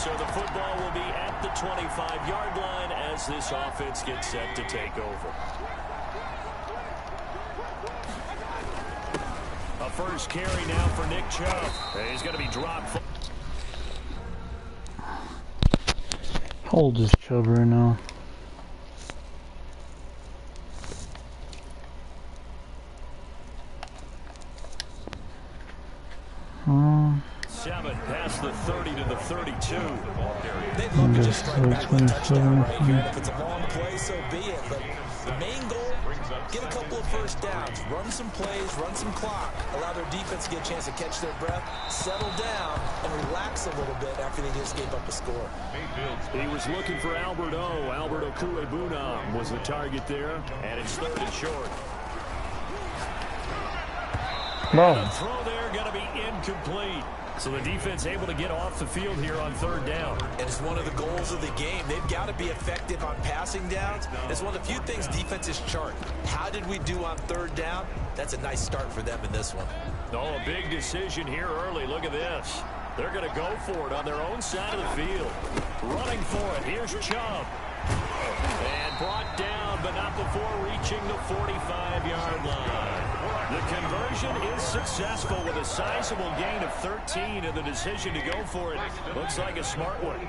So the football will be at the 25-yard line as this offense gets set to take over. A first carry now for Nick Chubb. He's going to be dropped. How old is Chubb right now? Seven past the 30 to the 32. They'd love to just strike back with a touchdown right here. And if it's a long play, so be it. But the main goal, get a couple of first downs, run some plays, run some clock, allow their defense to get a chance to catch their breath, settle down, and relax a little bit after they just gave up a score. He was looking for Albert O. Albert Okuebuna was the target there, and it's 3rd and short. The throw there going to be incomplete. So the defense able to get off the field here on 3rd down. And it's one of the goals of the game. They've got to be effective on passing downs. It's one of the few things defenses chart. How did we do on 3rd down? That's a nice start for them in this one. Oh, a big decision here early. Look at this. They're going to go for it on their own side of the field. Running for it. Here's Chubb. And brought down, but not before reaching the 45-yard line. The conversion is successful with a sizable gain of 13, and the decision to go for it looks like a smart one.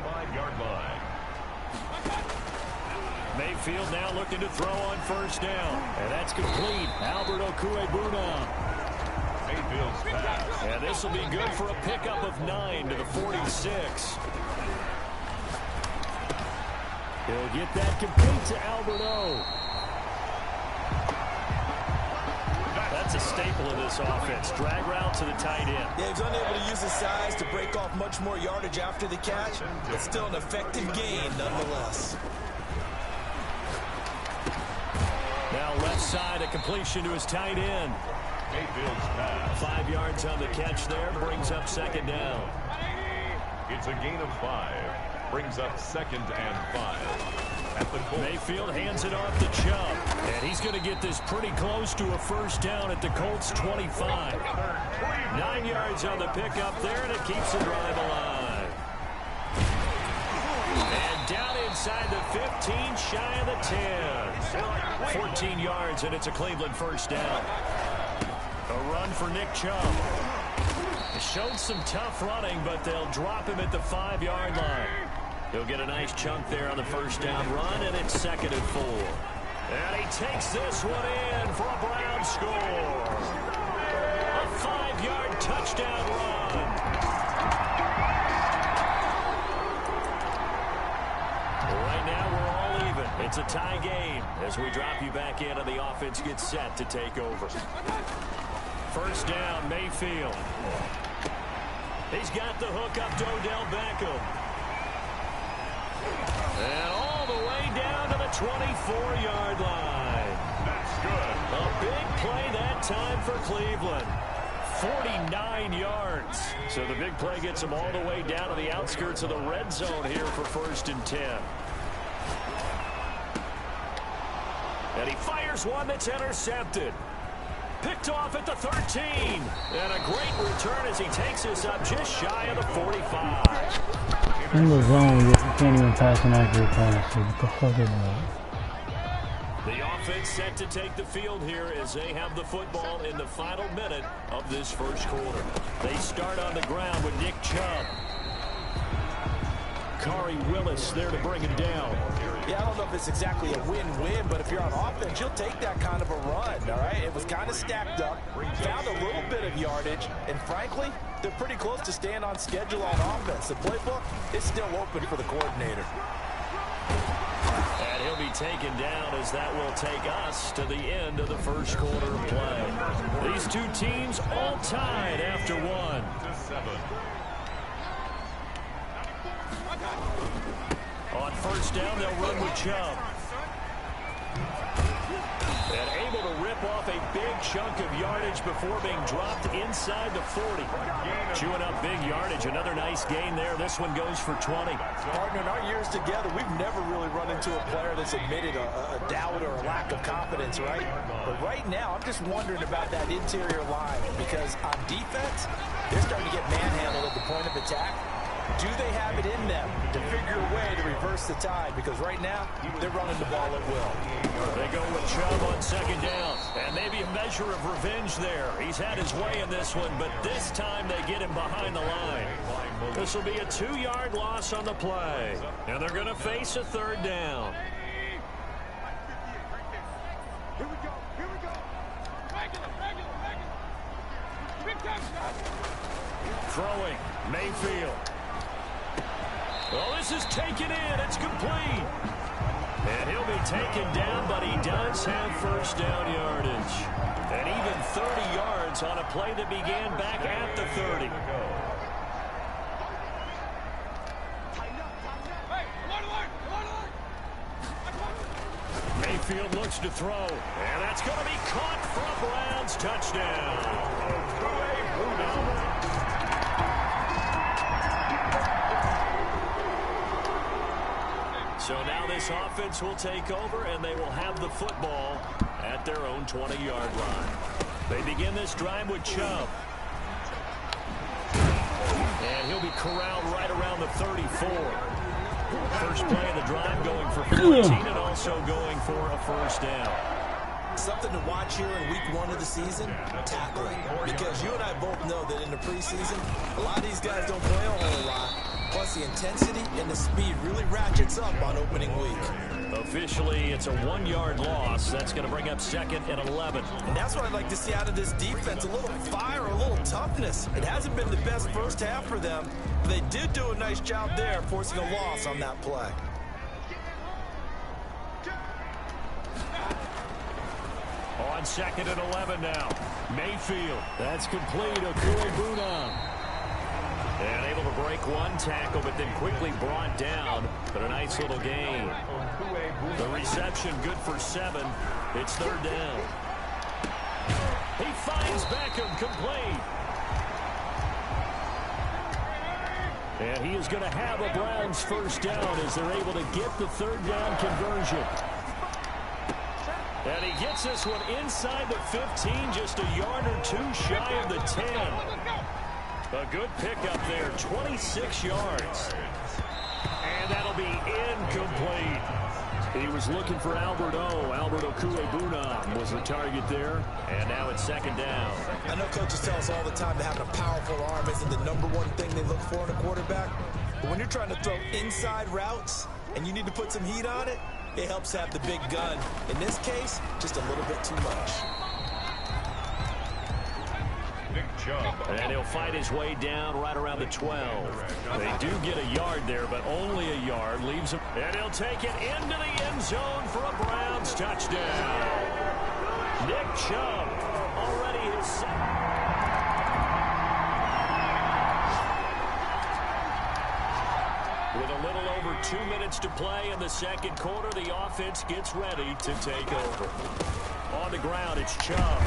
Mayfield now looking to throw on 1st down, and that's complete. Albert Okuebuna. And this will be good for a pickup of 9 to the 46. He'll get that complete to Albert O. That's a staple of this offense. Drag route to the tight end. Yeah, he's unable to use his size to break off much more yardage after the catch, but still an effective gain nonetheless. Now left side, a completion to his tight end. 5 yards on the catch there, brings up 2nd down. It's a gain of 5. Brings up 2nd and 5. Mayfield hands it off to Chubb, and he's going to get this pretty close to a 1st down at the Colts 25. 9 yards on the pickup there, and it keeps the drive alive. And down inside the 15, shy of the 10. 14 yards, and it's a Cleveland 1st down. A run for Nick Chubb. Showed some tough running, but they'll drop him at the 5-yard line. He'll get a nice chunk there on the 1st down run, and it's 2nd and 4. And he takes this one in for a Brown score. A 5-yard touchdown run. Right now we're all even. It's a tie game as we drop you back in and the offense gets set to take over. 1st down, Mayfield. He's got the hook up to Odell Beckham. And all the way down to the 24-yard line. That's good. A big play that time for Cleveland. 49 yards. So the big play gets him all the way down to the outskirts of the red zone here for 1st and 10. And he fires one that's intercepted. Picked off at the 13. And a great return as he takes this up just shy of the 45. In the zone, you can't even pass an accurate pass. What the fuck is that? The offense set to take the field here as they have the football in the final minute of this 1st quarter. They start on the ground with Nick Chubb. Kari Willis there to bring him down. Yeah, I don't know if it's exactly a win-win, but if you're on offense, you'll take that kind of a run, all right? It was kind of stacked up, found a little bit of yardage, and frankly, they're pretty close to staying on schedule on offense. The playbook is still open for the coordinator. And he'll be taken down as that will take us to the end of the 1st quarter of play. These two teams all tied after 1. On 1st down, they'll run with Chubb. And able to rip off a big chunk of yardage before being dropped inside the 40. Chewing up big yardage. Another nice gain there. This one goes for 20. Partner, in our years together, we've never really run into a player that's admitted a doubt or a lack of confidence, right? But right now, I'm just wondering about that interior line because on defense, they're starting to get manhandled at the point of attack. Do they have it in them to figure a way to reverse the tide? Because right now, they're running the ball at will. They go with Chubb on second down. And maybe a measure of revenge there. He's had his way in this one, but this time they get him behind the line. This will be a 2-yard loss on the play. And they're going to face a third down. Here we go. Regular. Big time. Throwing, Mayfield. Well, this is taken in. It's complete. And he'll be taken down, but he does have first down yardage. And even 30 yards on a play that began back at the 30. Mayfield looks to throw. And that's going to be caught for a Browns touchdown. So now this offense will take over, and they will have the football at their own 20-yard line. They begin this drive with Chubb. And he'll be corralled right around the 34. First play of the drive going for 14 and also going for a first down. Something to watch here in week 1 of the season, tackling. Because you and I both know that in the preseason, a lot of these guys don't play a whole lot. Plus, the intensity and the speed really ratchets up on opening week. Officially, it's a 1-yard loss. That's going to bring up 2nd and 11. And that's what I'd like to see out of this defense, a little fire, a little toughness. It hasn't been the best first half for them, but they did do a nice job there, forcing a loss on that play. On 2nd and 11 now. Mayfield. That's complete. Okuebuna. And able to break one tackle, but then quickly brought down. But a nice little gain. The reception good for 7. It's third down. He finds Beckham complete. And he is going to have a Browns first down as they're able to get the third down conversion. And he gets this one inside the 15, just a yard or two shy of the 10. A good pickup there, 26 yards. And that'll be incomplete. He was looking for Albert Okuebuna was the target there. And now it's second down. I know coaches tell us all the time that having a powerful arm isn't the #1 thing they look for in a quarterback. But when you're trying to throw inside routes and you need to put some heat on it, it helps have the big gun. In this case, just a little bit too much. And he'll fight his way down right around the 12. They do get a yard there, but only a yard leaves him. And he'll take it into the end zone for a Browns touchdown. Nick Chubb already his second. With a little over 2 minutes to play in the second quarter, the offense gets ready to take over. On the ground, it's Chubb.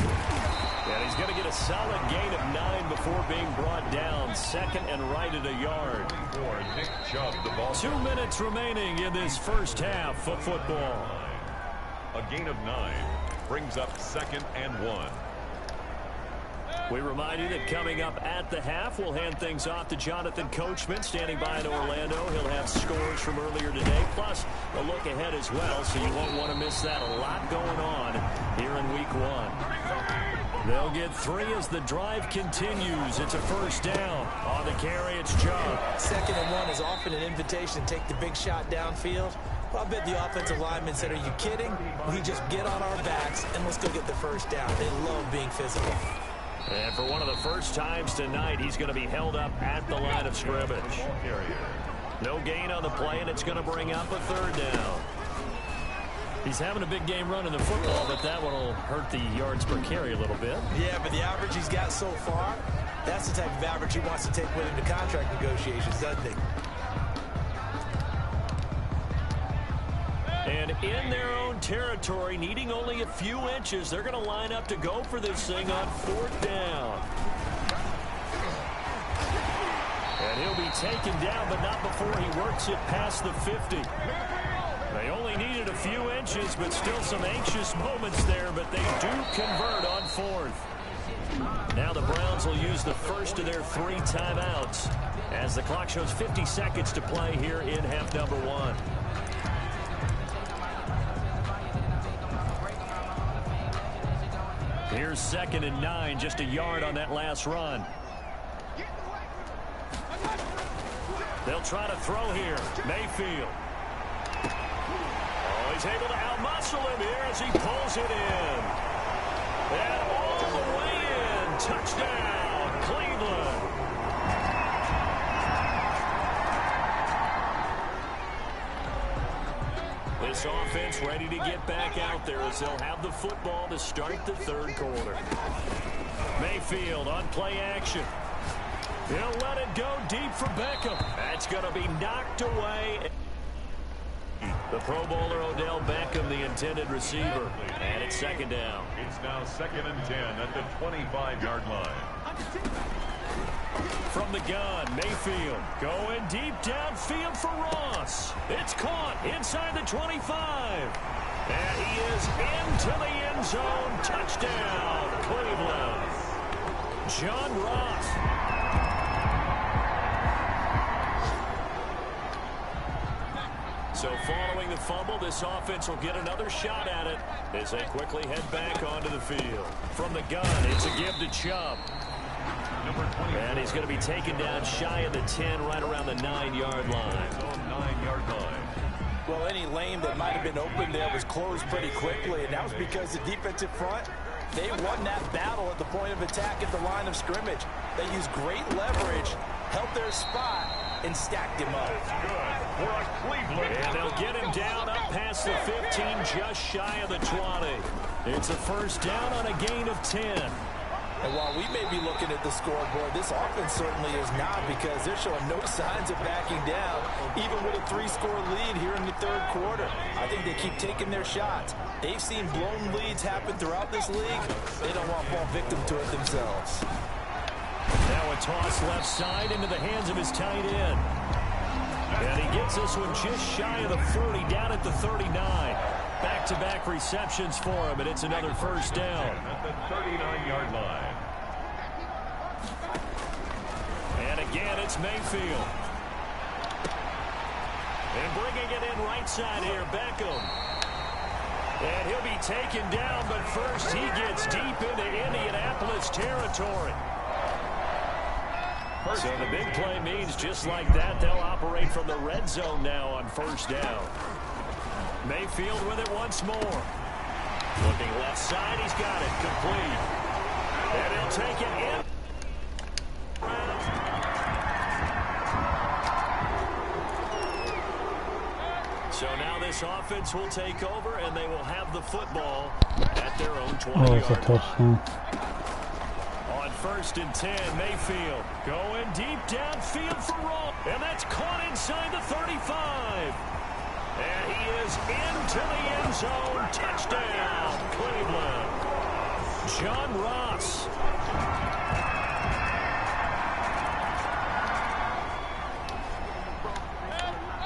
And he's going to get a solid gain of 9 before being brought down. Second and right at a yard. For Nick Chubb, the ball. 2 minutes remaining in this first half of football. A gain of 9 brings up 2nd and 1. We remind you that coming up at the half, we'll hand things off to Jonathan Coachman, standing by in Orlando. He'll have scores from earlier today, plus a look ahead as well, so you won't want to miss that. A lot going on here in week 1. They'll get 3 as the drive continues. It's a first down. On the carry, it's Chubb. 2nd and 1 is often an invitation to take the big shot downfield. Well, I bet the offensive lineman said, are you kidding? We just get on our backs and let's go get the first down. They love being physical. And for one of the first times tonight, he's going to be held up at the line of scrimmage. No gain on the play, and it's going to bring up a third down. He's having a big game running the football, but that one will hurt the yards per carry a little bit. Yeah, but the average he's got so far, that's the type of average he wants to take with him to contract negotiations, doesn't he? And in their own territory, needing only a few inches, they're going to line up to go for this thing on 4th down. And he'll be taken down, but not before he works it past the 50. They only needed a few inches, but still some anxious moments there, but they do convert on 4th. Now the Browns will use the first of their 3 timeouts as the clock shows 50 seconds to play here in half number 1. Here's 2nd and 9, just a yard on that last run. They'll try to throw here. Mayfield. Oh, he's able to outmuscle him here as he pulls it in. And all the way in. Touchdown, Cleveland. This offense ready to get back out there as they'll have the football to start the 3rd quarter. Mayfield on play action. He'll let it go deep for Beckham. That's going to be knocked away. The Pro Bowler Odell Beckham, the intended receiver. And it's 2nd down. It's now 2nd and 10 at the 25-yard line. From the gun, Mayfield going deep downfield for Ross. It's caught inside the 25. And he is into the end zone. Touchdown, Cleveland. John Ross. So following the fumble, this offense will get another shot at it as they quickly head back onto the field. From the gun, it's a give to Chubb. And he's going to be taken down shy of the 10, right around the 9-yard line. 9-yard line. Well, any lane that might have been open there was closed pretty quickly, and that was because the defensive front, they won that battle at the point of attack at the line of scrimmage. They used great leverage, held their spot, and stacked him up. Good for a Cleveland. And they'll get him down up past the 15, just shy of the 20. It's a 1st down on a gain of 10. And while we may be looking at the scoreboard, this offense certainly is not, because they're showing no signs of backing down, even with a 3-score lead here in the 3rd quarter. I think they keep taking their shots. They've seen blown leads happen throughout this league. They don't want to fall victim to it themselves. Now a toss left side into the hands of his tight end. And he gets this one just shy of the 40, down at the 39. Back-to-back receptions for him, and it's another 1st down. At the 39-yard line. And again, it's Mayfield. And bringing it in right side here, Beckham. And he'll be taken down, but first he gets deep into Indianapolis territory. So the big play means just like that, they'll operate from the red zone now on 1st down. Mayfield with it once more. Looking left side, he's got it complete. And he'll take it in. So now this offense will take over, and they will have the football at their own 20-yard Oh, it's a touchdown. On 1st and 10, Mayfield going deep downfield for Ross. And that's caught inside the 35. And he is into the end zone. Touchdown, Cleveland. John Ross.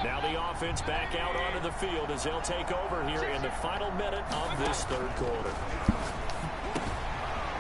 Now the offense back out onto the field as they'll take over here in the final minute of this 3rd quarter.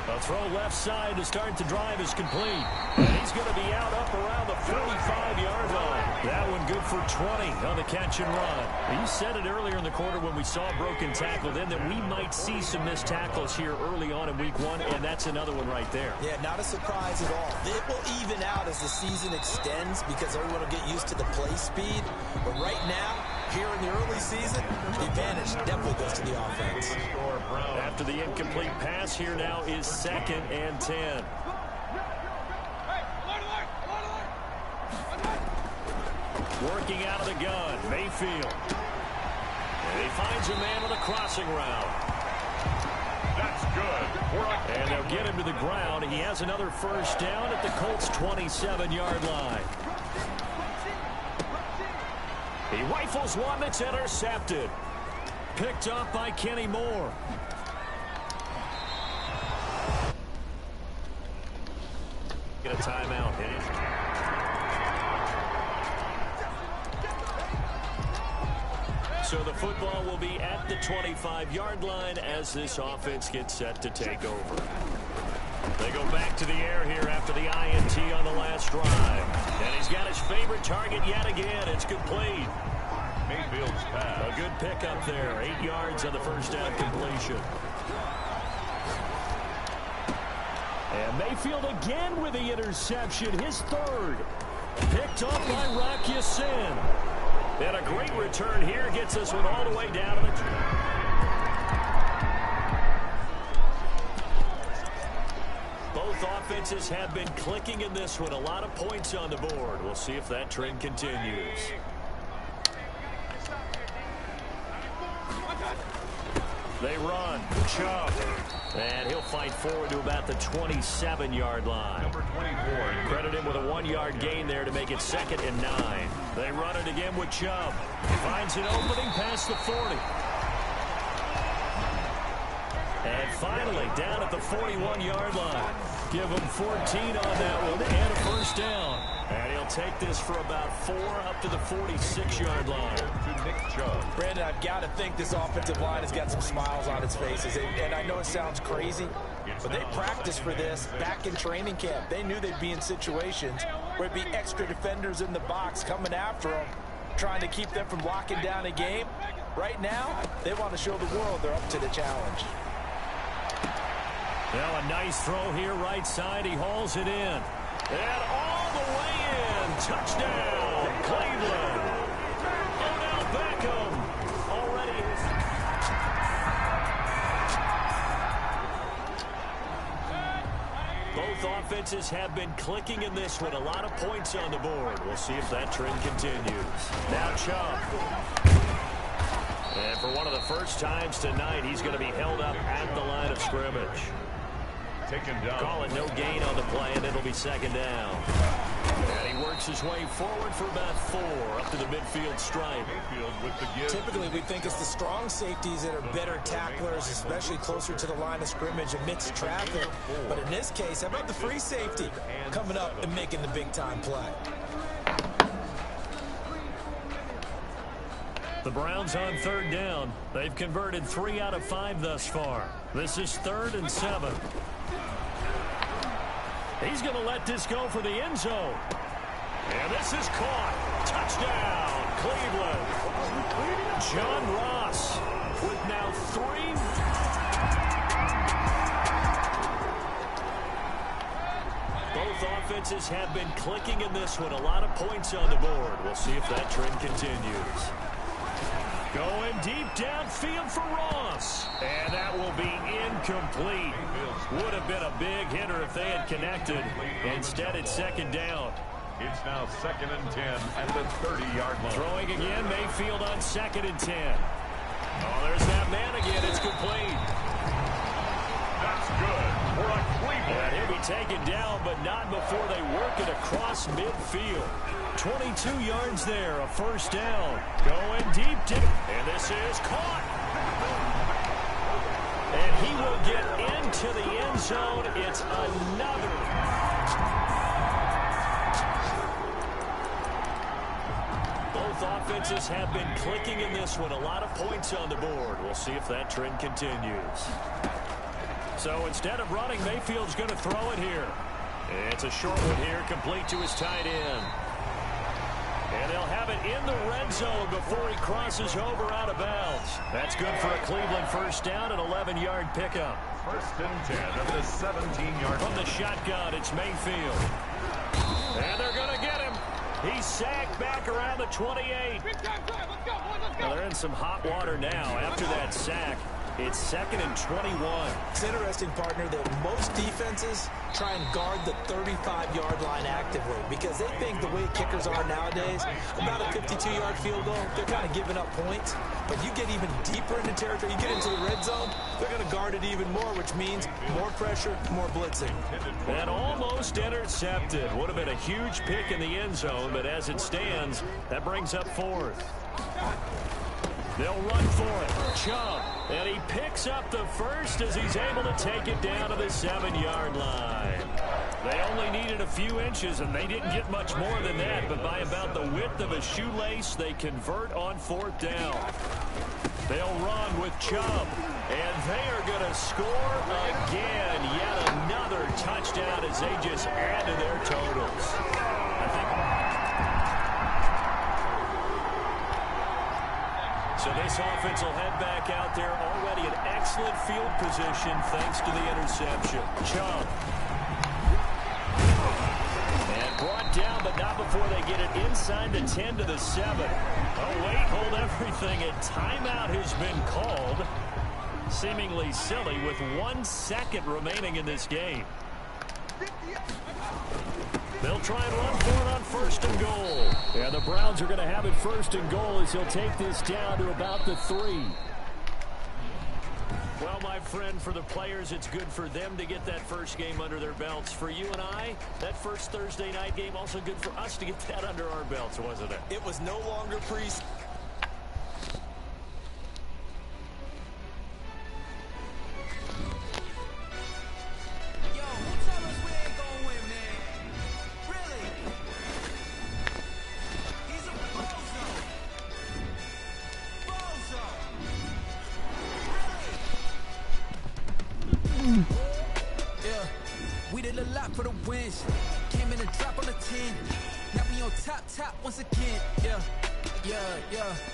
A throw left side to start the drive is complete. And he's going to be out up around the 45-yard line. That one good for 20 on the catch and run. You said it earlier in the quarter when we saw a broken tackle then that we might see some missed tackles here early on in week 1, and that's another one right there. Yeah, not a surprise at all. It will even out as the season extends because everyone will get used to the play speed. But right now, here in the early season, the advantage definitely goes to the offense. After the incomplete pass, here now is 2nd and 10. Working out of the gun, Mayfield. And he finds a man with a crossing route. That's good. And they'll get him to the ground. He has another 1st down at the Colts' 27-yard line. He rifles one that's intercepted. Picked up by Kenny Moore. Get a timeout hit. So the football will be at the 25-yard line as this offense gets set to take over. They go back to the air here after the INT on the last drive. And he's got his favorite target yet again. It's complete. Mayfield's pass. A good pickup there. 8 yards on the first down completion. And Mayfield again with the interception. His third. Picked up by Rock Ya-Sin. And a great return here gets us one all the way down to the... Both offenses have been clicking in this one. A lot of points on the board. We'll see if that trend continues. They run. Chubb. And he'll fight forward to about the 27-yard line. Number 24. Credit him with a 1-yard gain there to make it 2nd and 9. They run it again with Chubb. Finds an opening past the 40. And finally, down at the 41-yard line. Give him 14 on that one and a first down. And he'll take this for about 4 up to the 46-yard line. To Nick Chubb. Brandon, I've got to think this offensive line has got some smiles on its faces. And I know it sounds crazy, but they practiced for this back in training camp. They knew they'd be in situations where it'd be extra defenders in the box coming after them, trying to keep them from locking down a game. Right now, they want to show the world they're up to the challenge. Now a nice throw here right side. He hauls it in. And all the way in. Touchdown, Cleveland. Odell Beckham already. Both offenses have been clicking in this one. A lot of points on the board. We'll see if that trend continues. Now Chubb. And for one of the first times tonight, he's going to be held up at the line of scrimmage. Taken down. Call it no gain on the play, and it'll be 2nd down. And he works his way forward for about 4 up to the midfield stripe. Mayfield with the give. Typically, we think it's the strong safeties that are better tacklers, especially closer to the line of scrimmage amidst traffic. But in this case, how about the free safety coming up and making the big-time play? The Browns on 3rd down. They've converted 3 out of 5 thus far. This is 3rd and 7. He's going to let this go for the end zone. And this is caught. Touchdown, Cleveland. John Ross with now 3. Both offenses have been clicking in this one. A lot of points on the board. We'll see if that trend continues. Going deep downfield for Ross. And that will be incomplete. Would have been a big hitter if they had connected. Instead, it's 2nd down. It's now 2nd and 10 at the 30-yard line. Throwing again, Mayfield on 2nd and 10. Oh, there's that man again. It's complete. That's good for a Cleveland. And he'll be taken down, but not before they work it across midfield. 22 yards there, a first down. Going deep, and this is caught. And he will get into the end zone. It's another. Both offenses have been clicking in this one. A lot of points on the board. We'll see if that trend continues. So instead of running, Mayfield's going to throw it here. It's a short one here, complete to his tight end. And they'll have it in the red zone before he crosses over out of bounds. That's good for a Cleveland first down, an 11-yard pickup. 1st and 10 at the 17-yard From the shotgun, it's Mayfield. And they're going to get him. He's sacked back around the 28. Well, they're in some hot water now after that sack. It's 2nd and 21. It's interesting, partner, that most defenses try and guard the 35-yard line actively because they think the way kickers are nowadays, about a 52-yard field goal, they're kind of giving up points. But you get even deeper into territory, you get into the red zone, they're going to guard it even more, which means more pressure, more blitzing. And almost intercepted. Would have been a huge pick in the end zone, but as it stands, that brings up 4th. They'll run for it. Chubb. And he picks up the first as he's able to take it down to the 7-yard line. They only needed a few inches, and they didn't get much more than that. But by about the width of a shoelace, they convert on 4th down. They'll run with Chubb. And they are going to score again. Yet another touchdown as they just add to their totals. So this offense will head back out there, already in excellent field position thanks to the interception. Chubb. And brought down, but not before they get it inside the 10 to the 7. Oh, wait, hold everything. A timeout has been called. Seemingly silly with 1 second remaining in this game. They'll try and run for it on 1st and goal. And the Browns are going to have it 1st and goal as he'll take this down to about the 3. Well, my friend, for the players, it's good for them to get that first game under their belts. For you and I, that first Thursday night game, also good for us to get that under our belts, wasn't it? It was no longer preseason. Top once again, yeah.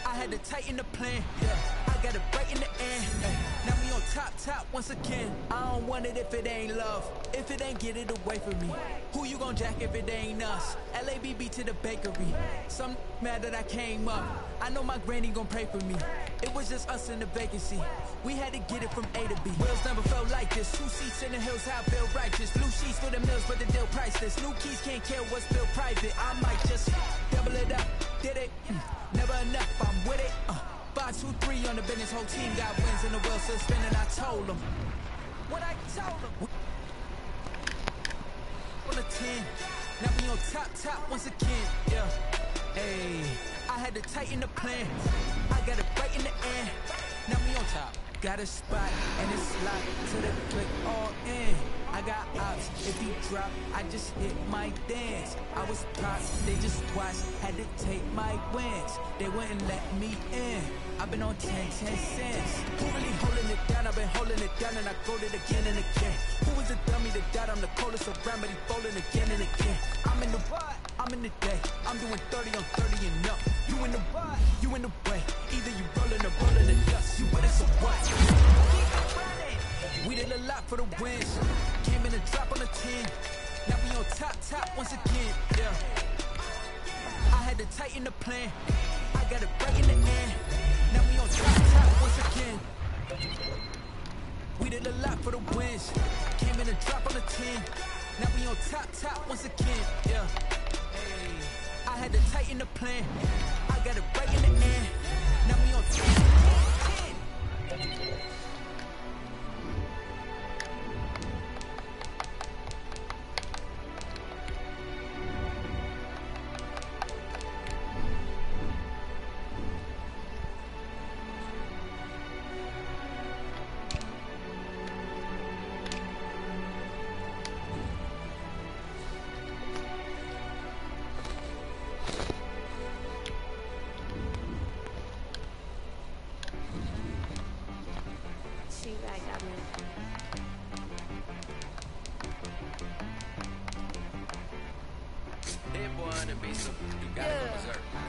I had to tighten the plan, yeah. I got it right in the end. Now we on top once again. I don't want it if it ain't love. If it ain't, get it away from me. Who you gon' jack if it ain't us? LABB to the bakery. Some mad that I came up. I know my granny gon' pray for me. It was just us in the vacancy. We had to get it from A to B. Wheels never felt like this. 2 seats in the hills, how I feel righteous. Blue sheets for the mills, but the deal priceless. New keys can't care what's built private. I might just double it up. Did it? Never enough, I'm with it. 5, 2, 3 on the business. Whole team got wins and the wheels still spinning. I told them what I told them. On the 10. Now we on top once again. Yeah. Hey, I had to tighten the plan. I got it right in the end. Now we on top. Got a spot and it's locked to the click all in. I got ops, if he drop, I just hit my dance. I was pops, they just watched, had to take my wins. They wouldn't let me in. I've been on 10 cents. Who really holding it down? I've been holding it down and I go it again and again. Who was the dummy that died? I'm the coldest around, but he folding again and again. I'm in the what? I'm in the day. I'm doing 30 on 30 and up. You in the what? You in the way. Either you rolling or rolling the dust. You with us or what? We did a lot for the wins. Came in and drop on the 10. Now we on top once again. Yeah. I had to tighten the plan. I got it right in the end. Now we on top once again. We did a lot for the wins. Came in and drop on the 10. Now we on top once again. Yeah. Hey. I had to tighten the plan. I got it right in the end. Now we on top 10.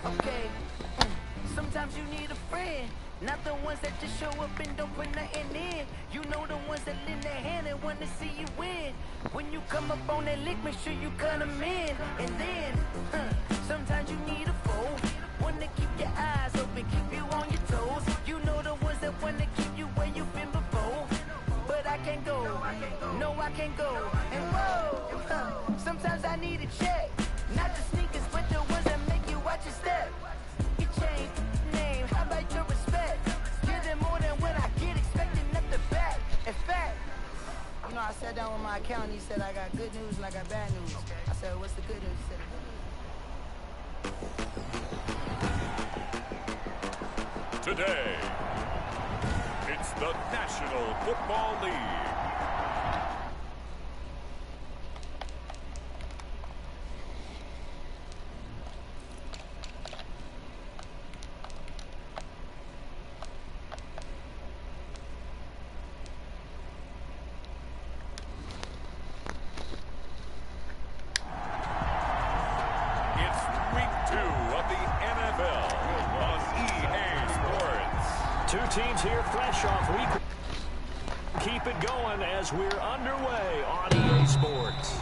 Okay. Sometimes you need a friend, not the ones that just show up and don't put nothing in. You know the ones that lend their hand and want to see you win. When you come up on that lick, make sure you cut them in. And then, sometimes you need a foe, one to keep your eyes open, keep you on your toes. You know the ones that want to keep you where you've been before. But I can't go, no I can't go. And whoa, sometimes I need a check. Not the sneakers, but the ones that make you watch your step. You change name, how about your respect? Give them more than what I get, expecting up the back. In fact, you know, I sat down with my accountant, he said I got good news and I got bad news. I said, what's the good news? He said, Today, it's the National Football League. teams here fresh off week. Keep it going as we're underway on EA Sports.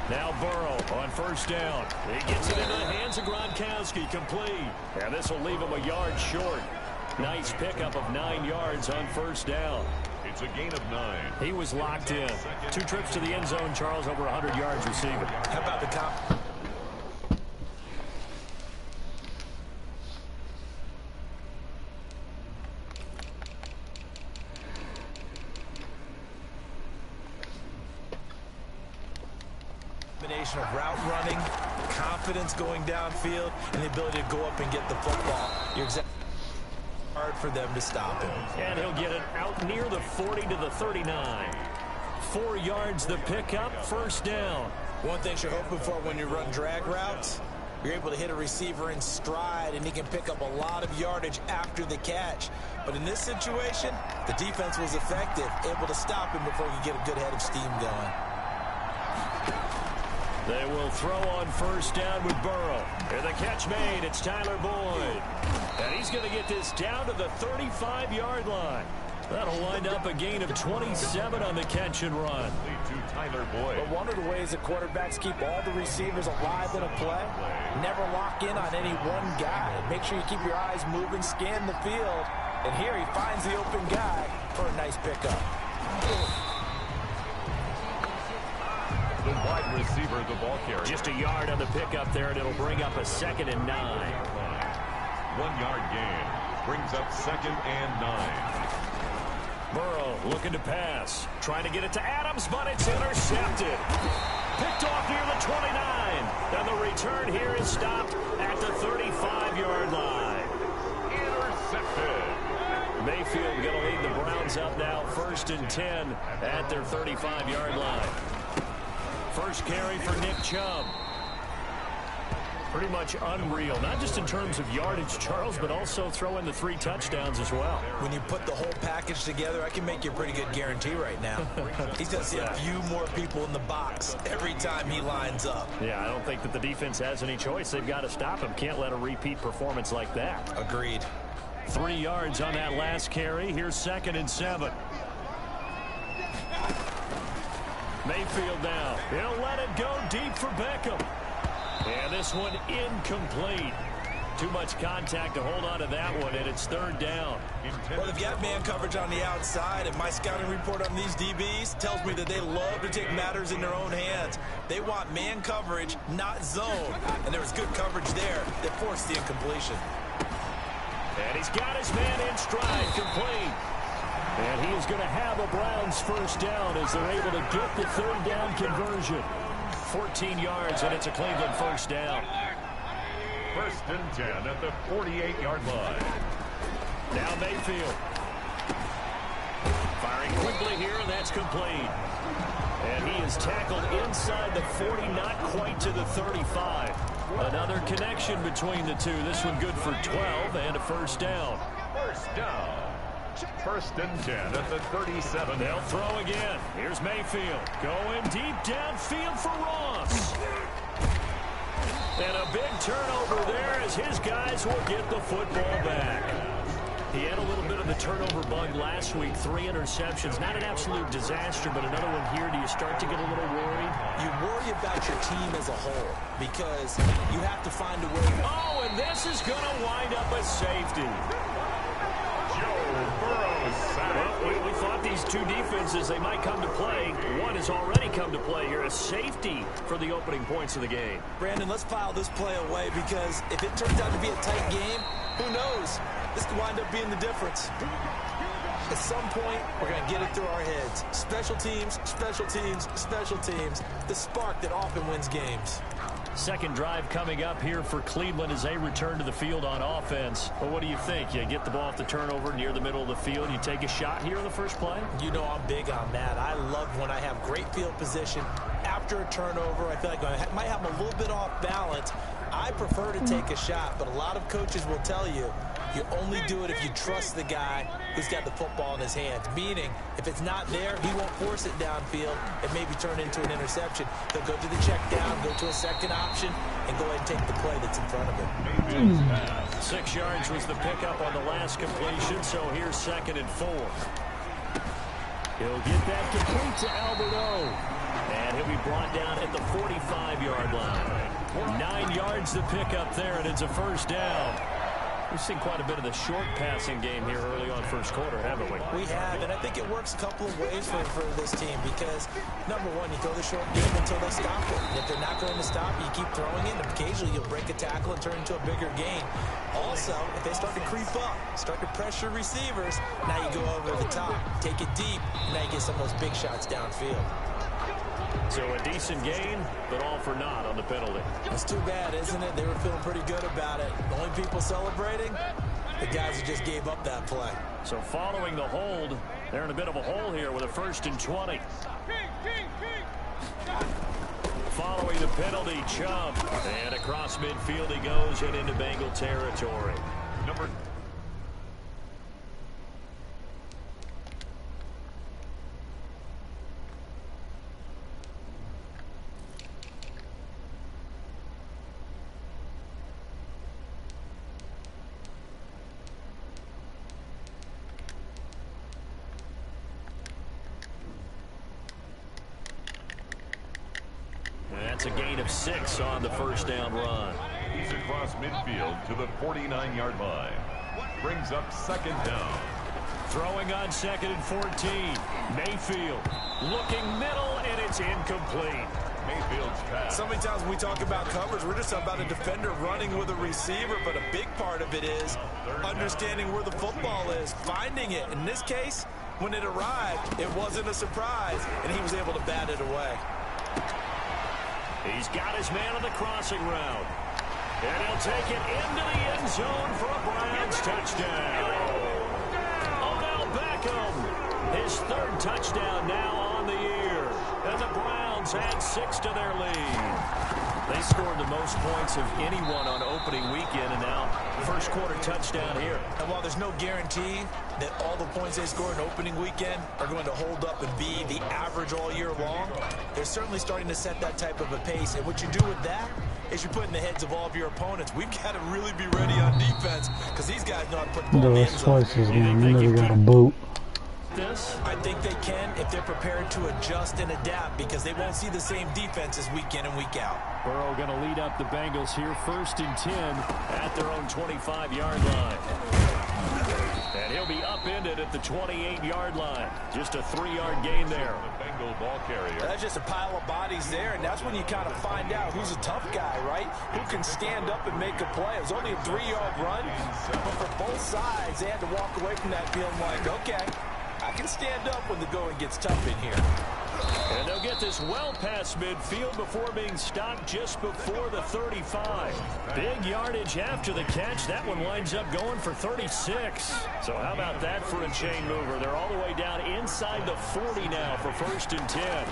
Now Burrow on first down. He gets it into the hands of Gronkowski, complete. And this will leave him a yard short. Nice pickup of 9 yards on first down. It's a gain of 9. He was locked in. 2 trips to the end zone, Charles, over 100 yards receiving. How about the combination of route running, confidence going downfield, and the ability to go up and get the football? You're exactly hard for them to stop him. And he'll get it out near the 40 to the 39. 4 yards the pickup, first down. One thing you're hoping for when you run drag routes, you're able to hit a receiver in stride, and he can pick up a lot of yardage after the catch. But in this situation, the defense was effective, able to stop him before he could get a good head of steam going. They will throw on first down with Burrow. And the catch made. It's Tyler Boyd. And he's going to get this down to the 35-yard line. That'll wind up a gain of 27 on the catch and run. To Tyler Boyd. But one of the ways that quarterbacks keep all the receivers alive in a play, never lock in on any one guy. Make sure you keep your eyes moving, scan the field. And here he finds the open guy for a nice pickup. The wide receiver, the ball carrier. Just a yard on the pickup there, and it'll bring up a 2nd and 9. 1 yard gain. Brings up 2nd and 9. Burrow looking to pass. Trying to get it to Adams, but it's intercepted. Picked off near the 29. And the return here is stopped at the 35-yard line. Intercepted. Mayfield going to lead the Browns up now, 1st and 10 at their 35-yard line. First carry for Nick Chubb. Pretty much unreal, not just in terms of yardage, Charles, but also throw in the 3 touchdowns as well. When you put the whole package together, I can make you a pretty good guarantee right now. He's going to see a few more people in the box every time he lines up. Yeah, I don't think that the defense has any choice. They've got to stop him. Can't let a repeat performance like that. Agreed. 3 yards on that last carry. Here's 2nd and 7. Mayfield now. He'll let it go deep for Beckham. And this one incomplete. Too much contact to hold on to that one, and it's 3rd down. Well, they've got man coverage on the outside, and my scouting report on these DBs tells me that they love to take matters in their own hands. They want man coverage, not zone. And there was good coverage there that forced the incompletion. And he's got his man in stride, complete. And he is going to have a Browns first down as they're able to get the 3rd down conversion. 14 yards, and it's a Cleveland first down. 1st and 10 at the 48-yard line. Now Mayfield. Firing quickly here, and that's complete. And he is tackled inside the 40, not quite to the 35. Another connection between the two. This one good for 12 and a first down. First down. 1st and 10 at the 37. They'll throw again. Here's Mayfield going deep downfield for Ross. And a big turnover there as his guys will get the football back. He had a little bit of the turnover bug last week. 3 interceptions. Not an absolute disaster, but another one here. Do you start to get a little worried? You worry about your team as a whole because you have to find a way. Oh, and this is going to wind up a safety. Well, we thought these two defenses, they might come to play. One has already come to play here. A safety for the opening points of the game. Brandon, let's file this play away because if it turns out to be a tight game, who knows? This could wind up being the difference. At some point, we're going to get it through our heads. Special teams, special teams, special teams. The spark that often wins games. Second drive coming up here for Cleveland as they return to the field on offense. Well, what do you think? You get the ball off the turnover near the middle of the field. You take a shot here in the first play? You know I'm big on that. I love when I have great field position. After a turnover, I feel like I might have them a little bit off balance. I prefer to take a shot, but a lot of coaches will tell you, you only do it if you trust the guy who's got the football in his hands. Meaning, if it's not there, he won't force it downfield and maybe turn into an interception. He'll go to the check down, go to a second option, and go ahead and take the play that's in front of him. 6 yards was the pickup on the last completion, so here's 2nd and 4. He'll get that complete to Alberto. And he'll be brought down at the 45-yard line. 9 yards to pick up there, and it's a first down. We've seen quite a bit of the short passing game here early on first quarter, haven't we? We have, and I think it works a couple of ways for this team because, number one, you throw the short game until they stop it. And if they're not going to stop, you keep throwing it, and occasionally you'll break a tackle and turn into a bigger gain. Also, if they start to creep up, start to pressure receivers, now you go over the top, take it deep, and now you get some of those big shots downfield. So a decent gain, but all for naught on the penalty. That's too bad, isn't it? They were feeling pretty good about it. The only people celebrating, the guys who just gave up that play. So following the hold, they're in a bit of a hole here with a 1st and 20. Following the penalty, Chubb. And across midfield he goes and into Bengal territory. Number That's a gain of 6 on the first down run. He's across midfield to the 49-yard line. Brings up 2nd down. Throwing on 2nd and 14. Mayfield looking middle, and it's incomplete. Mayfield's pass. So many times when we talk about coverage, we're just talking about a defender running with a receiver, but a big part of it is understanding where the football is, finding it. In this case, when it arrived, it wasn't a surprise, and he was able to bat it away. He's got his man on the crossing route. And he'll take it into the end zone for a Browns touchdown. Odell Beckham, his 3rd touchdown now on the year. And the Browns add 6 to their lead. They scored the most points of anyone on opening weekend, and now first quarter touchdown here. And while there's no guarantee that all the points they score in opening weekend are going to hold up and be the average all year long, they're certainly starting to set that type of a pace. And what you do with that is you put in the heads of all of your opponents, we've got to really be ready on defense because these guys know how to put the ball in the end zone. Twice this game. You never got a boot. I think they can if they're prepared to adjust and adapt because they won't see the same defenses week in and week out. Burrow going to lead up the Bengals here 1st and 10 at their own 25-yard line. And he'll be upended at the 28-yard line. Just a 3-yard gain there. The Bengal ball carrier. That's just a pile of bodies there, and that's when you kind of find out who's a tough guy, right? Who can stand up and make a play. It was only a 3-yard run, but for both sides, they had to walk away from that feeling like, okay, I can stand up when the going gets tough in here. And they'll get this well past midfield before being stopped just before the 35. Big yardage after the catch. That one winds up going for 36. So how about that for a chain mover? They're all the way down inside the 40 now for 1st and 10.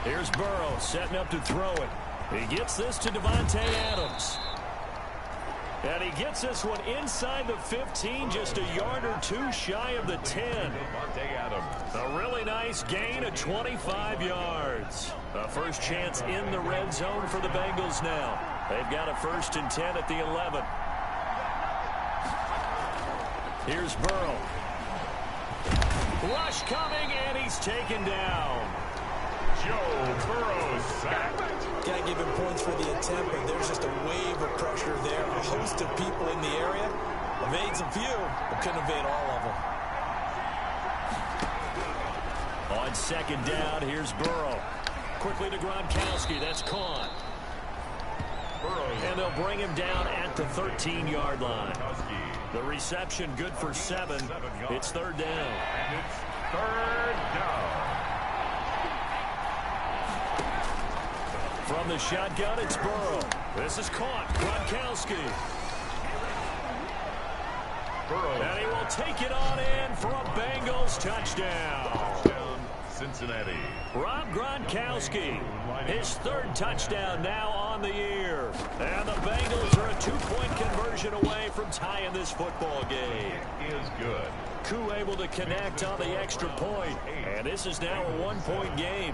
Here's Burrow setting up to throw it. He gets this to Devontae Adams. And he gets this one inside the 15, just a yard or 2 shy of the 10. A really nice gain of 25 yards. A first chance in the red zone for the Bengals now. They've got a 1st and 10 at the 11. Here's Burrow. Rush coming, and he's taken down. Joe Burrow sacked. Got to give him points for the attempt, but there's just a wave of pressure there. A host of people in the area. Evades a few, but couldn't evade all of them. On 2nd down, here's Burrow. Quickly to Gronkowski. That's caught. And they'll bring him down at the 13-yard line. The reception good for 7. It's 3rd down. And it's 3rd down. From the shotgun, it's Burrow. This is caught. Gronkowski. Burrow. And he will take it on in for a Bengals touchdown. Cincinnati. Rob Gronkowski, his 3rd touchdown now on on the year. And the Bengals are a 2-point conversion away from tying this football game. Is good. Koo able to connect on the extra point. And this is now a 1-point game.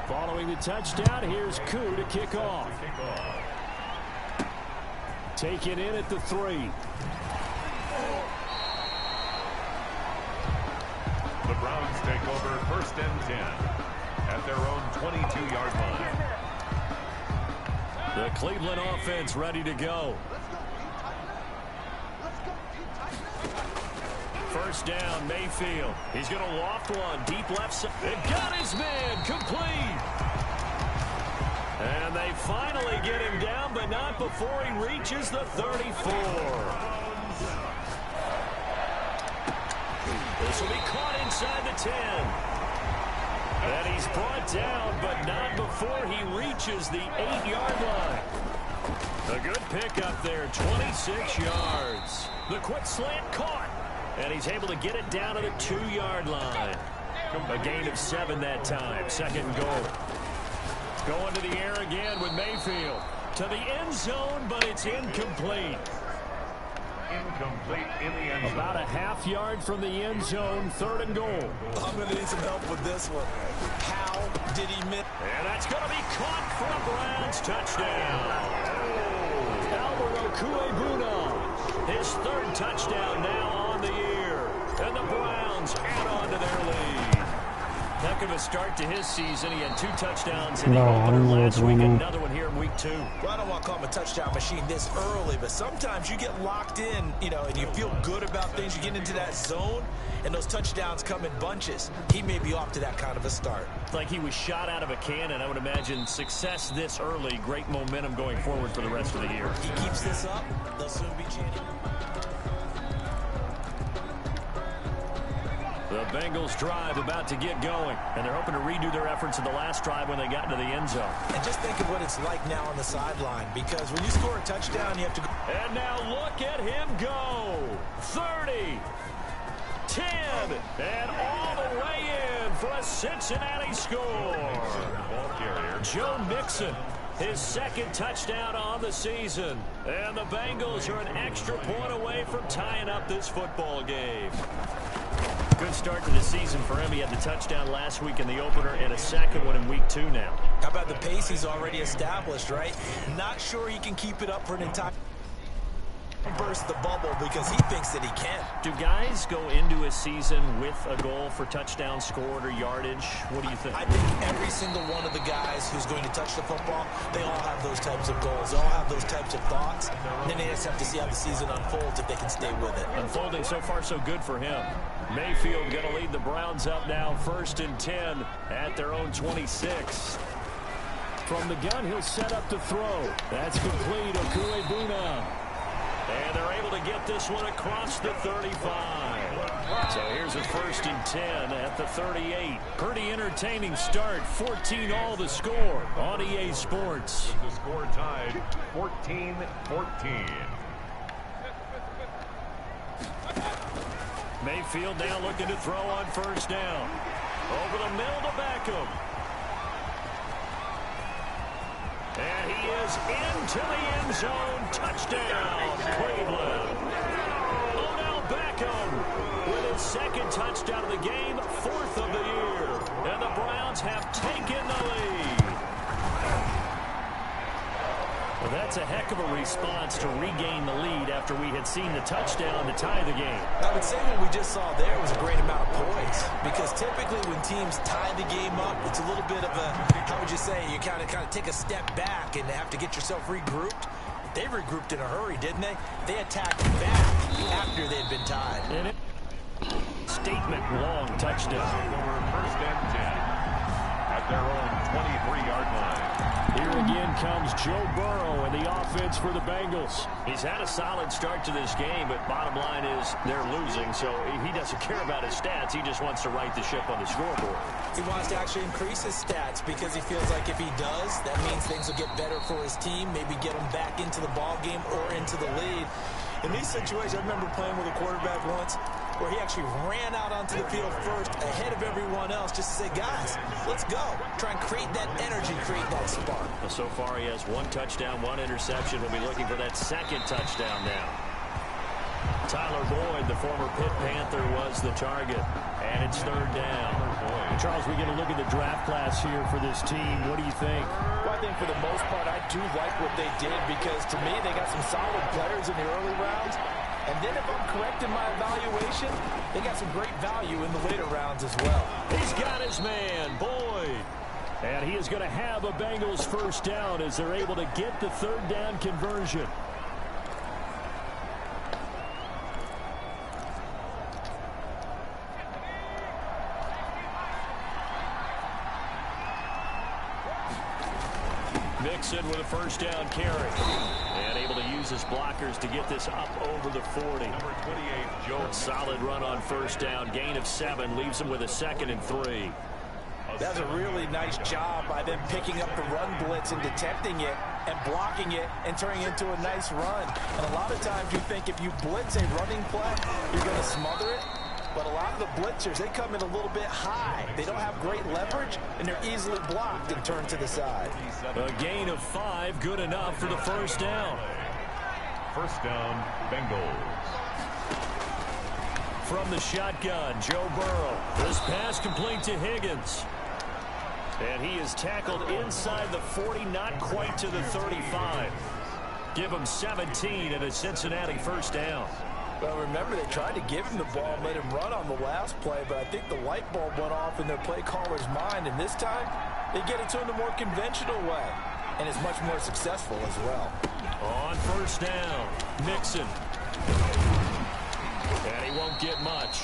Following the touchdown, here's Koo to kick off. Taken in at the 3. The Browns take over 1st and 10 at their own 22-yard line. The Cleveland offense ready to go. First down, Mayfield. He's going to loft one deep left side. They've got his man complete. And they finally get him down, but not before he reaches the 34. This will be caught inside the 10. And he's brought down, but not before he reaches the 8-yard line. A good pickup there, 26 yards. The quick slant caught. And he's able to get it down to the 2-yard line. A gain of 7 that time. 2nd and goal. Going to the air again with Mayfield. To the end zone, but it's incomplete. Incomplete in the end zone. About a half yard from the end zone. 3rd and goal. I'm going to need some help with this one. How did he miss? And that's going to be caught for a Browns touchdown. Alvaro Cuebuna. His 3rd touchdown now on the year. And the Browns add on to their lead. Heck of a start to his season. He had 2 touchdowns in the opener last week. Another one here in week 2. Well, I don't want to call him a touchdown machine this early, but sometimes you get locked in, and you feel good about things. You get into that zone, and those touchdowns come in bunches. He may be off to that kind of a start. It's like he was shot out of a cannon. I would imagine success this early. Great momentum going forward for the rest of the year. He keeps this up, they'll soon be chanting. The Bengals drive about to get going, and they're hoping to redo their efforts in the last drive when they got into the end zone. And just think of what it's like now on the sideline, because when you score a touchdown, you have to go. And now look at him go. 30, 10, and all the way in for a Cincinnati score. Ball carrier. Joe Mixon, his 2nd touchdown on the season. And the Bengals are an extra point away from tying up this football game. Good start to the season for him. He had the touchdown last week in the opener and a 2nd one in week 2 now. How about the pace he's already established, right? Not sure he can keep it up for an entire burst the bubble because he thinks that he can. Do guys go into a season with a goal for touchdown scored or yardage? What do you think? I think every single one of the guys who's going to touch the football, they all have those types of goals. They all have those types of thoughts. And then they just have to see how the season unfolds if they can stay with it. Unfolding so far so good for him. Mayfield going to lead the Browns up now 1st and 10 at their own 26. From the gun, he'll set up to throw. That's complete. Okuebuna. And they're able to get this one across the 35. So here's a 1st and 10 at the 38. Pretty entertaining start. 14 all the score on EA Sports. The score tied 14-14. Mayfield now looking to throw on 1st down. Over the middle to Beckham. And he is into the end zone. Touchdown, Cleveland. Odell Beckham with his 2nd touchdown of the game, 4th of the year. And the Browns have taken the lead. Well, that's a heck of a response to regain the lead after we had seen the touchdown to tie the game. I would say what we just saw there was a great amount of poise, because typically when teams tie the game up, it's a little bit of a, how would you say, you kind of take a step back and have to get yourself regrouped. They regrouped in a hurry, didn't they? They attacked back after they had been tied. And it, statement long touchdown. Over 1st and 10 at their own 23-yard line. Here again comes Joe Burrow and the offense for the Bengals. He's had a solid start to this game, but bottom line is they're losing, so he doesn't care about his stats. He just wants to right the ship on the scoreboard. He wants to actually increase his stats because he feels like if he does, that means things will get better for his team, maybe get him back into the ball game or into the lead. In these situations, I remember playing with a quarterback once. where he actually ran out onto the field first ahead of everyone else just to say, guys, let's go. Try and create that energy, create that spark. Well, so far he has 1 touchdown, 1 interception. We'll be looking for that 2nd touchdown now. Tyler Boyd, the former Pitt Panther, was the target. And it's 3rd down. Charles, we get a look at the draft class here for this team. What do you think? Well, I think for the most part, I do like what they did because, to me, they got some solid players in the early rounds. And then if I'm correct in my evaluation, they got some great value in the later rounds as well. He's got his man, Boyd. And he is going to have a Bengals 1st down as they're able to get the 3rd down conversion. Mixon with a 1st down carry. And able to use his blockers to get this up over the 40. Number 28, Joe. Solid run on 1st down. Gain of 7 leaves him with a 2nd and 3. That's a really nice job by them picking up the run blitz and detecting it and blocking it and turning it into a nice run. And a lot of times you think if you blitz a running play, you're going to smother it. But a lot of the blitzers, they come in a little bit high. They don't have great leverage, and they're easily blocked and turned to the side. A gain of 5, good enough for the 1st down. 1st down, Bengals. From the shotgun, Joe Burrow. This pass complete to Higgins. And he is tackled inside the 40, not quite to the 35. Give him 17 and a Cincinnati 1st down. Well, remember, they tried to give him the ball and let him run on the last play, but I think the light bulb went off in their play caller's mind, and this time they get it to him the more conventional way, and it's much more successful as well. On 1st down, Mixon. And he won't get much.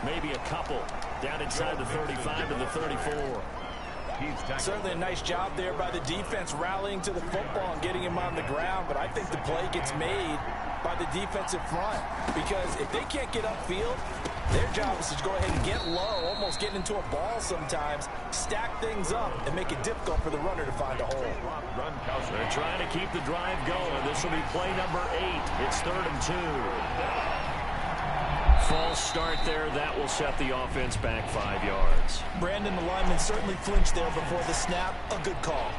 Maybe a couple. Down inside the 35 to the 34. Certainly a nice job there by the defense rallying to the football and getting him on the ground, but I think the play gets made by the defensive front because if they can't get upfield, their job is to go ahead and get low, almost get into a ball sometimes, stack things up, and make it difficult for the runner to find a hole. They're trying to keep the drive going. This will be play number 8. It's 3rd and 2. False start there. That will set the offense back 5 yards. Brandon, the lineman certainly flinched there before the snap. A good call.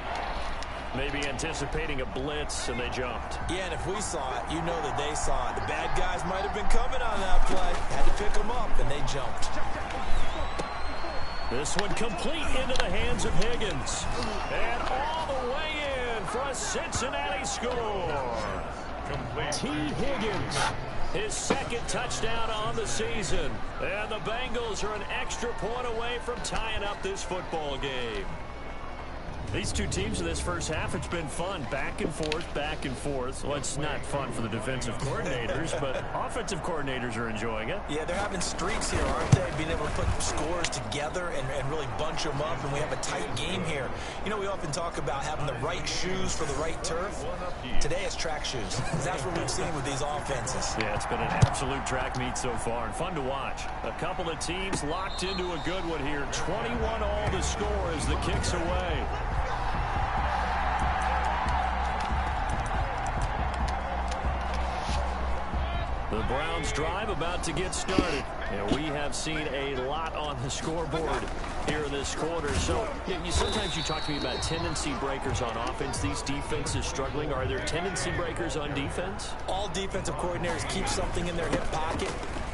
Maybe anticipating a blitz, and they jumped. Yeah, and if we saw it, you know that they saw it. The bad guys might have been coming on that play. Had to pick them up, and they jumped. This one complete into the hands of Higgins. And all the way in for a Cincinnati score. T. Higgins. His 2nd touchdown on the season. And the Bengals are an extra point away from tying up this football game. These two teams in this first half, it's been fun. Back and forth, back and forth. Well, it's not fun for the defensive coordinators, but offensive coordinators are enjoying it. Yeah, they're having streaks here, aren't they? Being able to put scores together and really bunch them up, and we have a tight game here. You know, we often talk about having the right shoes for the right turf. Today it's track shoes. That's what we've seen with these offenses. Yeah, it's been an absolute track meet so far, and fun to watch. A couple of teams locked into a good one here. 21 all the score as the kick's away. The Browns drive about to get started. And we have seen a lot on the scoreboard here in this quarter. So sometimes you talk to me about tendency breakers on offense. These defenses struggling. Are there tendency breakers on defense? All defensive coordinators keep something in their hip pocket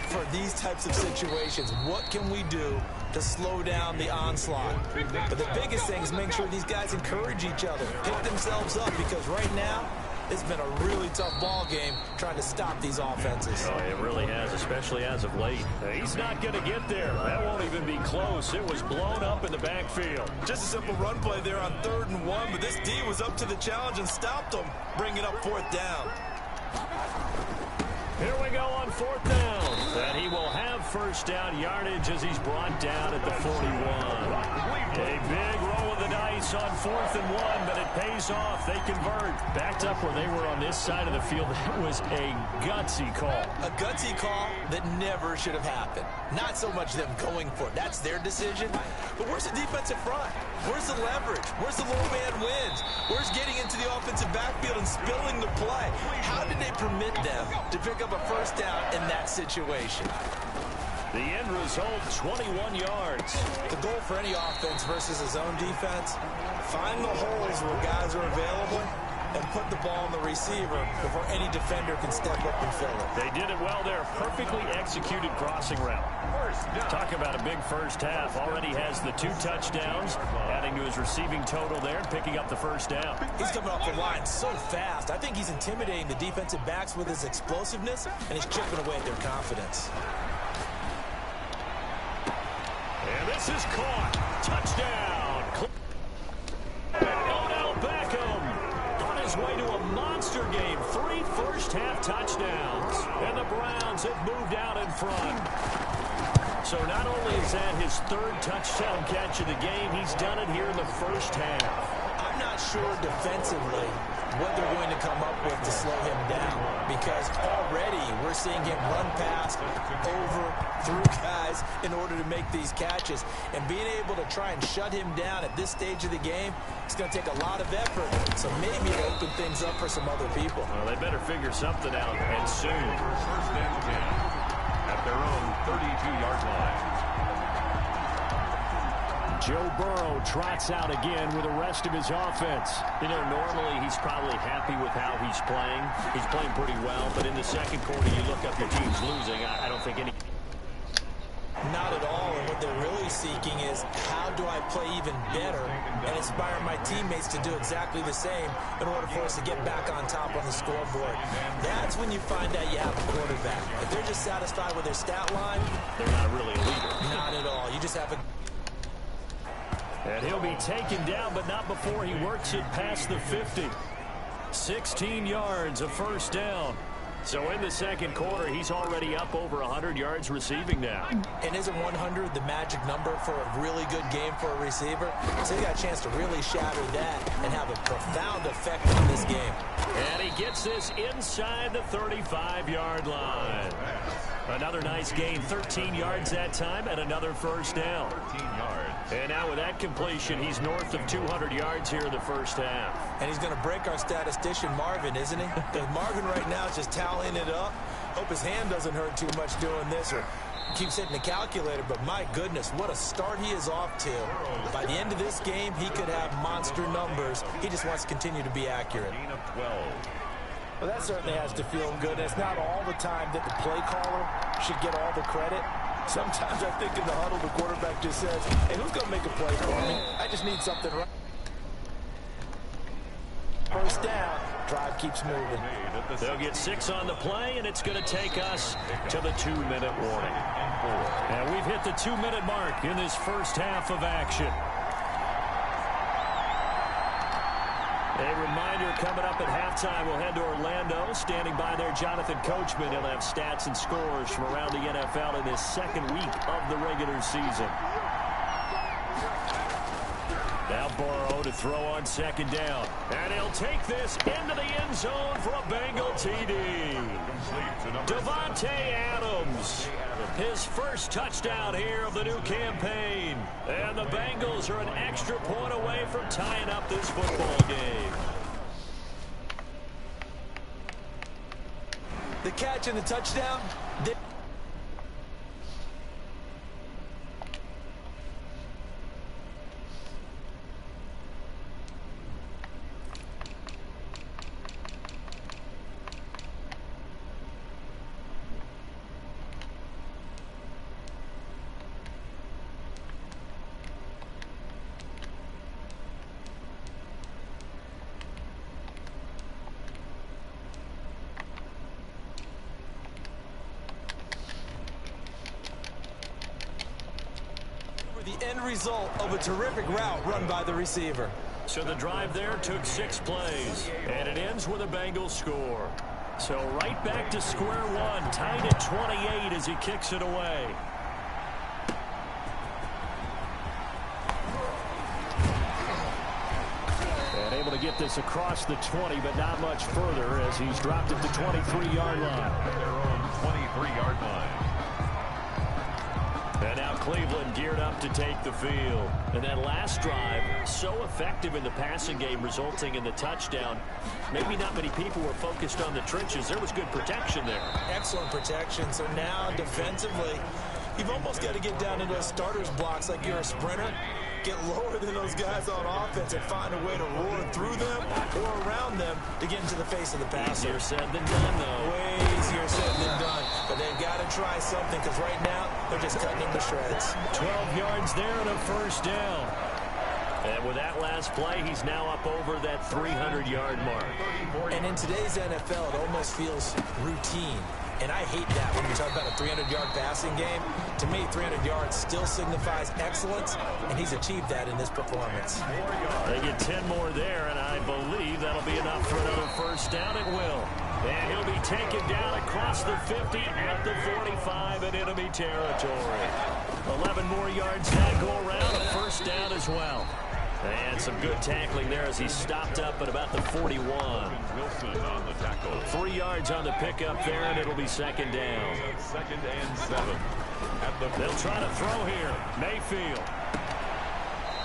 for these types of situations. What can we do to slow down the onslaught? But the biggest thing is make sure these guys encourage each other, pick themselves up, because right now, it's been a really tough ball game trying to stop these offenses. Oh, it really has, especially as of late. He's not going to get there. That won't even be close. It was blown up in the backfield. Just a simple run play there on 3rd and 1, but this D was up to the challenge and stopped them, bringing up 4th down. Here we go on 4th down. And he will have 1st down yardage as he's brought down at the 41. A big roll of the dice on 4th and 1, but it pays off. They convert. Backed up where they were on this side of the field. That was a gutsy call. A gutsy call that never should have happened. Not so much them going for it. That's their decision. But where's the defensive front? Where's the leverage? Where's the low man wins? Where's getting into the offensive backfield and spilling the play? How did they permit them to pick up a 1st down in that situation? The end result, 21 yards. The goal for any offense versus his own defense, find the holes where guys are available and put the ball on the receiver before any defender can step up and fill it. They did it well there. Perfectly executed crossing route. Talk about a big first half. Already has the 2 touchdowns, adding to his receiving total there and picking up the first down. He's coming off the line so fast. I think he's intimidating the defensive backs with his explosiveness, and he's chipping away at their confidence. And this is caught. Touchdown. Odell Beckham on his way to a monster game. 3 first-half touchdowns. And the Browns have moved out in front. So not only is that his 3rd touchdown catch of the game, he's done it here in the first half. I'm not sure defensively what they're going to come up with to slow him down, because already we're seeing him run past, over, through guys in order to make these catches. And being able to try and shut him down at this stage of the game, it's going to take a lot of effort. So maybe to open things up for some other people. Well, they better figure something out, and soon. First and 10 at their own 32-yard line. Joe Burrow trots out again with the rest of his offense. You know, normally he's probably happy with how he's playing. He's playing pretty well, but in the second quarter, you look up, your team's losing. I don't think any... Not at all, and what they're really seeking is how do I play even better and inspire my teammates to do exactly the same in order for us to get back on top on the scoreboard. That's when you find out you have a quarterback. If they're just satisfied with their stat line, they're not really a leader. Not at all. You just have a... And he'll be taken down, but not before he works it past the 50. 16 yards, a first down. So in the second quarter, he's already up over 100 yards receiving now. And isn't 100 the magic number for a really good game for a receiver? So he got a chance to really shatter that and have a profound effect on this game. And he gets this inside the 35-yard line. Another nice gain, 13 yards that time, and another first down. 13 yards. And now with that completion, he's north of 200 yards here in the first half. And he's going to break our statistician, Marvin, isn't he? Because Marvin right now is just tallying it up. Hope his hand doesn't hurt too much doing this or keeps hitting the calculator. But my goodness, what a start he is off to. By the end of this game, he could have monster numbers. He just wants to continue to be accurate. Gain of 12. Well, that certainly has to feel good. It's not all the time that the play caller should get all the credit. Sometimes I think in the huddle, the quarterback just says, hey, who's going to make a play for me? I just need something right. First down, drive keeps moving. They'll get 6 on the play, and it's going to take us to the 2-minute warning. And we've hit the 2-minute mark in this first half of action. A reminder coming up at halftime, we'll head to Orlando. Standing by there, Jonathan Coachman. He'll have stats and scores from around the NFL in his second week of the regular season. Now Burrow to throw on second down. And he'll take this into the end zone for a Bengal TD. Devontae Adams, his first touchdown here of the new campaign. And the Bengals are an extra point away from tying up this football game. The catch and the touchdown. The end result of a terrific route run by the receiver. So the drive there took 6 plays, and it ends with a Bengals score. So right back to square one, tied at 28 as he kicks it away. And able to get this across the 20, but not much further as he's dropped at the 23-yard line. Their own 23-yard line. And now Cleveland geared up to take the field. And that last drive, so effective in the passing game, resulting in the touchdown. Maybe not many people were focused on the trenches. There was good protection there. Excellent protection. So now defensively, You've almost got to get down into those starters blocks like you're a sprinter. Get lower than those guys on offense and find a way to roar through them or around them to get into the face of the passer. Easier said than done, though. Way easier said than done. But they've got to try something because right now they're just cutting him to shreds. 12 yards there and a first down. And with that last play, he's now up over that 300-yard mark. And in today's NFL, it almost feels routine. And I hate that when you talk about a 300-yard passing game. To me, 300 yards still signifies excellence, and he's achieved that in this performance. They get 10 more there, and I believe that'll be enough for another first down. It will. And he'll be taken down across the 50 at the 45 in enemy territory. 11 more yards that go around, a first down as well. And some good tackling there as he stopped up at about the 41. Wilson on the tackle. 3 yards on the pickup there, and it'll be second down. 2nd and 7. They'll try to throw here. Mayfield.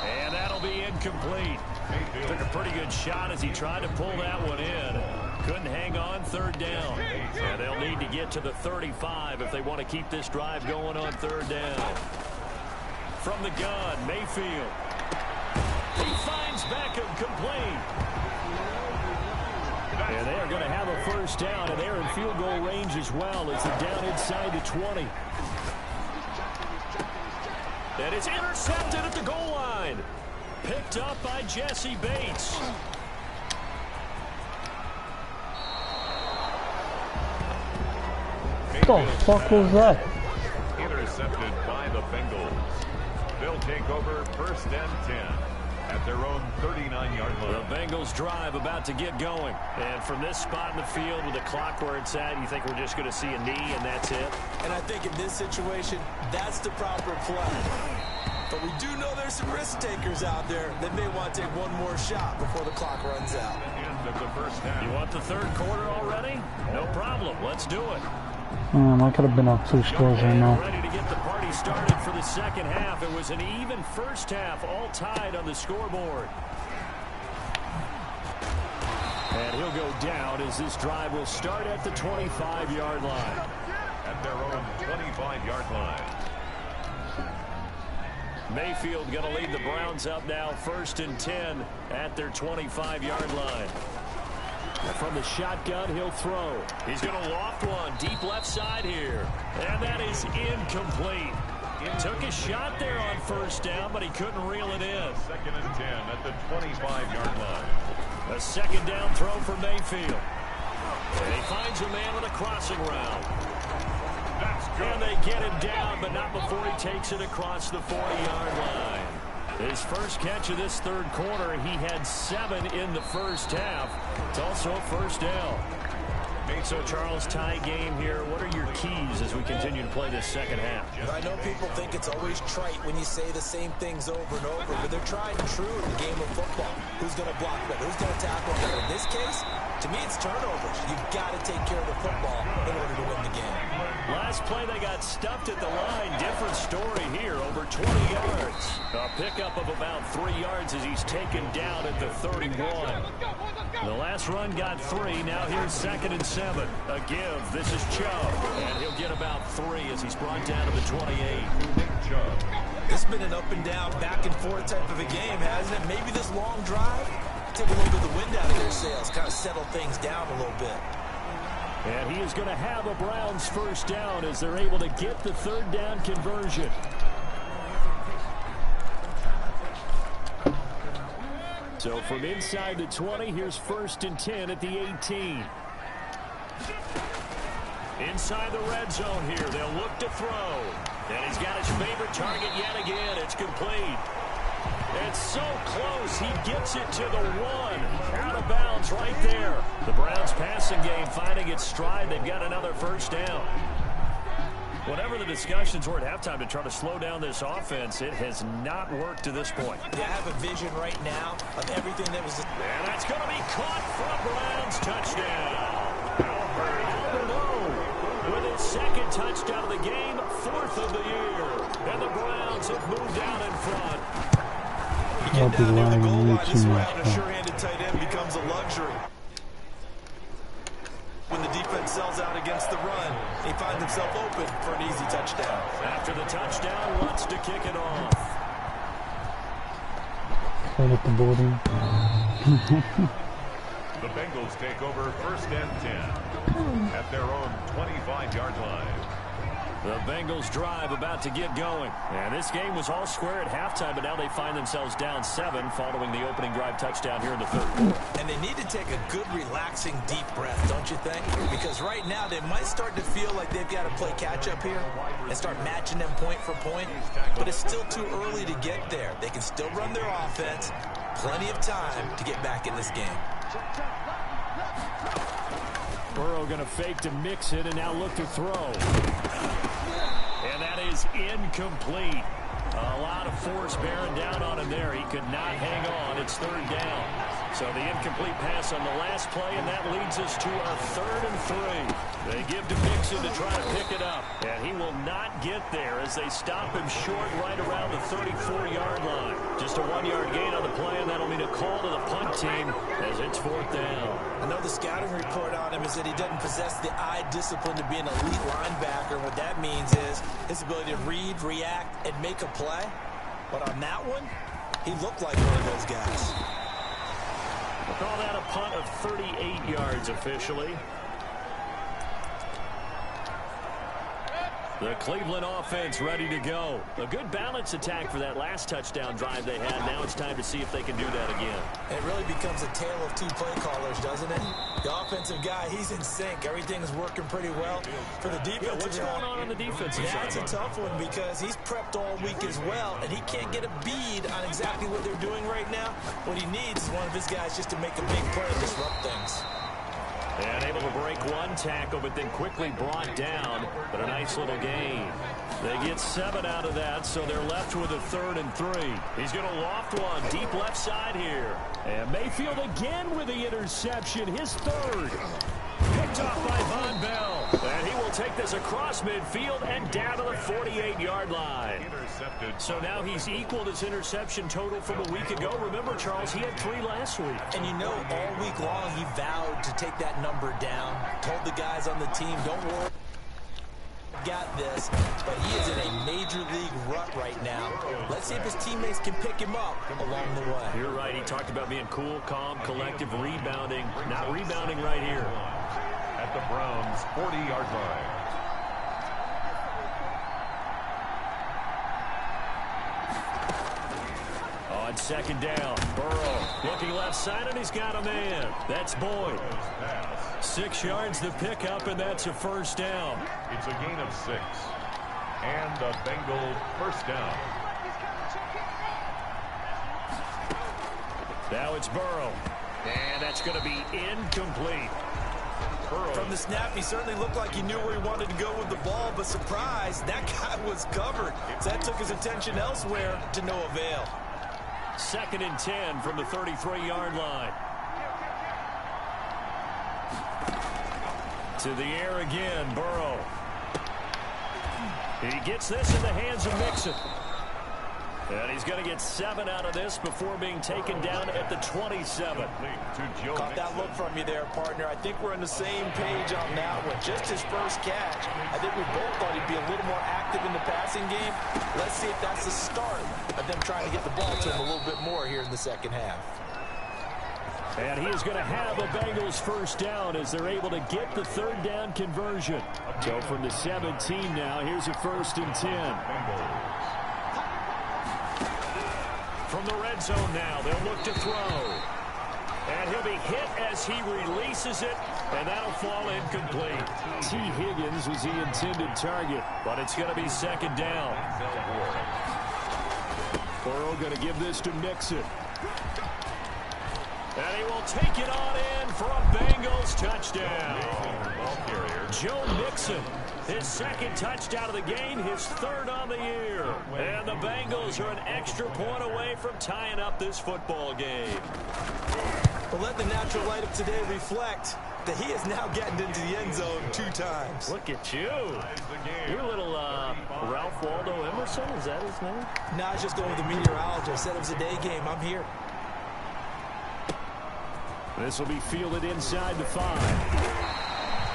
And that'll be incomplete. Took a pretty good shot as he tried to pull that one in. Couldn't hang on, third down. And they'll need to get to the 35 if they want to keep this drive going on third down. From the gun, Mayfield. He finds Beckham complete. And they are going to have a first down, and they're in field goal range as well as they're down inside the 20. And it's intercepted at the goal line. Picked up by Jesse Bates. What the fuck was that? Intercepted by the Bengals. They'll take over 1st and 10 at their own 39-yard line. The Bengals drive about to get going. And from this spot in the field with the clock where it's at, you think we're just going to see a knee and that's it? And I think in this situation, that's the proper play. But we do know there's some risk takers out there that may want to take one more shot before the clock runs out. End of the first half. You want the third quarter already? No problem. Let's do it. I could have been up 2 scores right now. Ready to get the party started for the second half. It was an even first half, all tied on the scoreboard. And he'll go down as this drive will start at the 25-yard line. At their own 25-yard line. Mayfield going to lead the Browns up now, 1st and 10 at their 25-yard line. From the shotgun, he'll throw. He's going to loft one deep left side here. And that is incomplete. He took a shot there on first down, but he couldn't reel it in. 2nd and 10 at the 25-yard line. A second down throw for Mayfield. And he finds a man with a crossing route. That's good. And they get him down, but not before he takes it across the 40-yard line. His first catch of this third quarter, he had 7 in the first half. It's also a first down. So, Charles, tie game here. What are your keys as we continue to play this second half? I know people think it's always trite when you say the same things over and over, but they're tried and true in the game of football. Who's going to block better? Who's going to tackle better? In this case, to me, it's turnovers. You've got to take care of the football in order to win the game. Last play, they got stuffed at the line. Different story here, over 20 yards. A pickup of about 3 yards as he's taken down at the 31. The last run got 3. Now here's 2nd and 7. A give. This is Chubb. And he'll get about 3 as he's brought down to the 28. This has been an up and down, back and forth type of a game, hasn't it? Maybe this long drive, take a little bit of the wind out of their sails, kind of settle things down a little bit. And he is going to have a Browns first down as they're able to get the third down conversion. So from inside the 20, here's 1st and 10 at the 18. Inside the red zone here, they'll look to throw. And he's got his favorite target yet again. It's complete. It's so close, he gets it to the 1. Out of bounds right there. The Browns passing game finding its stride. They've got another first down. Whatever the discussions were at halftime to try to slow down this offense, it has not worked to this point. Yeah, I have a vision right now of everything that was... And that's going to be caught for a Browns touchdown. Albert O with his 2nd touchdown of the game, 4th of the year. And the Browns have moved out in front. I'll be lying way too much. A sure-handed tight end becomes a luxury. When the defense sells out against the run, He finds himself open for an easy touchdown. After the touchdown, wants to kick it off. Right at the border. The Bengals take over 1st and 10 at their own 25-yard line. The Bengals drive about to get going. And this game was all square at halftime, but now they find themselves down 7 following the opening drive touchdown here in the third quarter. And they need to take a good, relaxing, deep breath, don't you think? Because right now they might start to feel like they've got to play catch-up here and start matching them point for point. But it's still too early to get there. They can still run their offense. Plenty of time to get back in this game. Burrow going to fake to mix it and now look to throw. And that is incomplete. A lot of force bearing down on him there. He could not hang on. It's 3rd down. So the incomplete pass on the last play, and that leads us to our 3rd and 3. They give to Mixon to try to pick it up. And he will not get there as they stop him short right around the 34-yard line. Just a 1-yard gain on the play, and that'll mean a call to the punt team as it's 4th down. I know the scouting report on him is that he doesn't possess the eye discipline to be an elite linebacker. What that means is his ability to read, react, and make a play. But on that one, he looked like one of those guys. We'll call that a punt of 38 yards officially. The Cleveland offense ready to go. A good balance attack for that last touchdown drive they had. Now it's time to see if they can do that again. It really becomes a tale of 2 play callers, doesn't it? The offensive guy, he's in sync. Everything's working pretty well. For the defensive what's going on the defensive side? That's a tough one because he's prepped all week as well, and he can't get a bead on exactly what they're doing right now. What he needs is one of his guys just to make a big play and disrupt things. And able to break one tackle, but then quickly brought down. But a nice little gain. They get 7 out of that, so they're left with a 3rd and 3. He's going to loft one deep left side here. And Mayfield again with the interception, his 3rd. Picked off by Von Bell. And he will take this across midfield and down to the 48-yard line. So now he's equaled his interception total from a week ago. Remember, Charles, he had 3 last week. And you know, all week long he vowed to take that number down. Told the guys on the team, don't worry. Got this, but he is in a major league rut right now. Let's see if his teammates can pick him up along the way. You're right. He talked about being cool, calm, collective, rebounding. Not rebounding right here. At the Browns' 40-yard line. On 2nd down, Burrow looking left side, and he's got a man. That's Boyd. 6 yards to pick up, and that's a 1st down. It's a gain of 6. And the Bengal 1st down. Now it's Burrow. And that's going to be incomplete. Burrow. From the snap, he certainly looked like he knew where he wanted to go with the ball, but surprise, that guy was covered. So that took his attention elsewhere to no avail. 2nd and 10 from the 33-yard line. To the air again, Burrow. He gets this in the hands of Mixon. And he's going to get 7 out of this before being taken down at the 27. Caught that look from you there, partner. I think we're on the same page on that one. Just his first catch. I think we both thought he'd be a little more active in the passing game. Let's see if that's the start of them trying to get the ball to him a little bit more here in the second half. And he is going to have a Bengals 1st down as they're able to get the 3rd down conversion. So from the 17 now, here's a 1st and 10. From the red zone now, they'll look to throw. And he'll be hit as he releases it, and that'll fall incomplete. T. Higgins was the intended target, but it's going to be 2nd down. Burrow going to give this to Mixon. And he will take it on in for a Bengals touchdown. Joe Mixon, his 2nd touchdown of the game, his 3rd on the year. And the Bengals are an extra point away from tying up this football game. Well, let the natural light of today reflect that he is now getting into the end zone 2 times. Look at you. You're a little Ralph Waldo Emerson, is that his name? No, I was just going with the meteorologist. Said it was a day game. I'm here. This will be fielded inside the 5.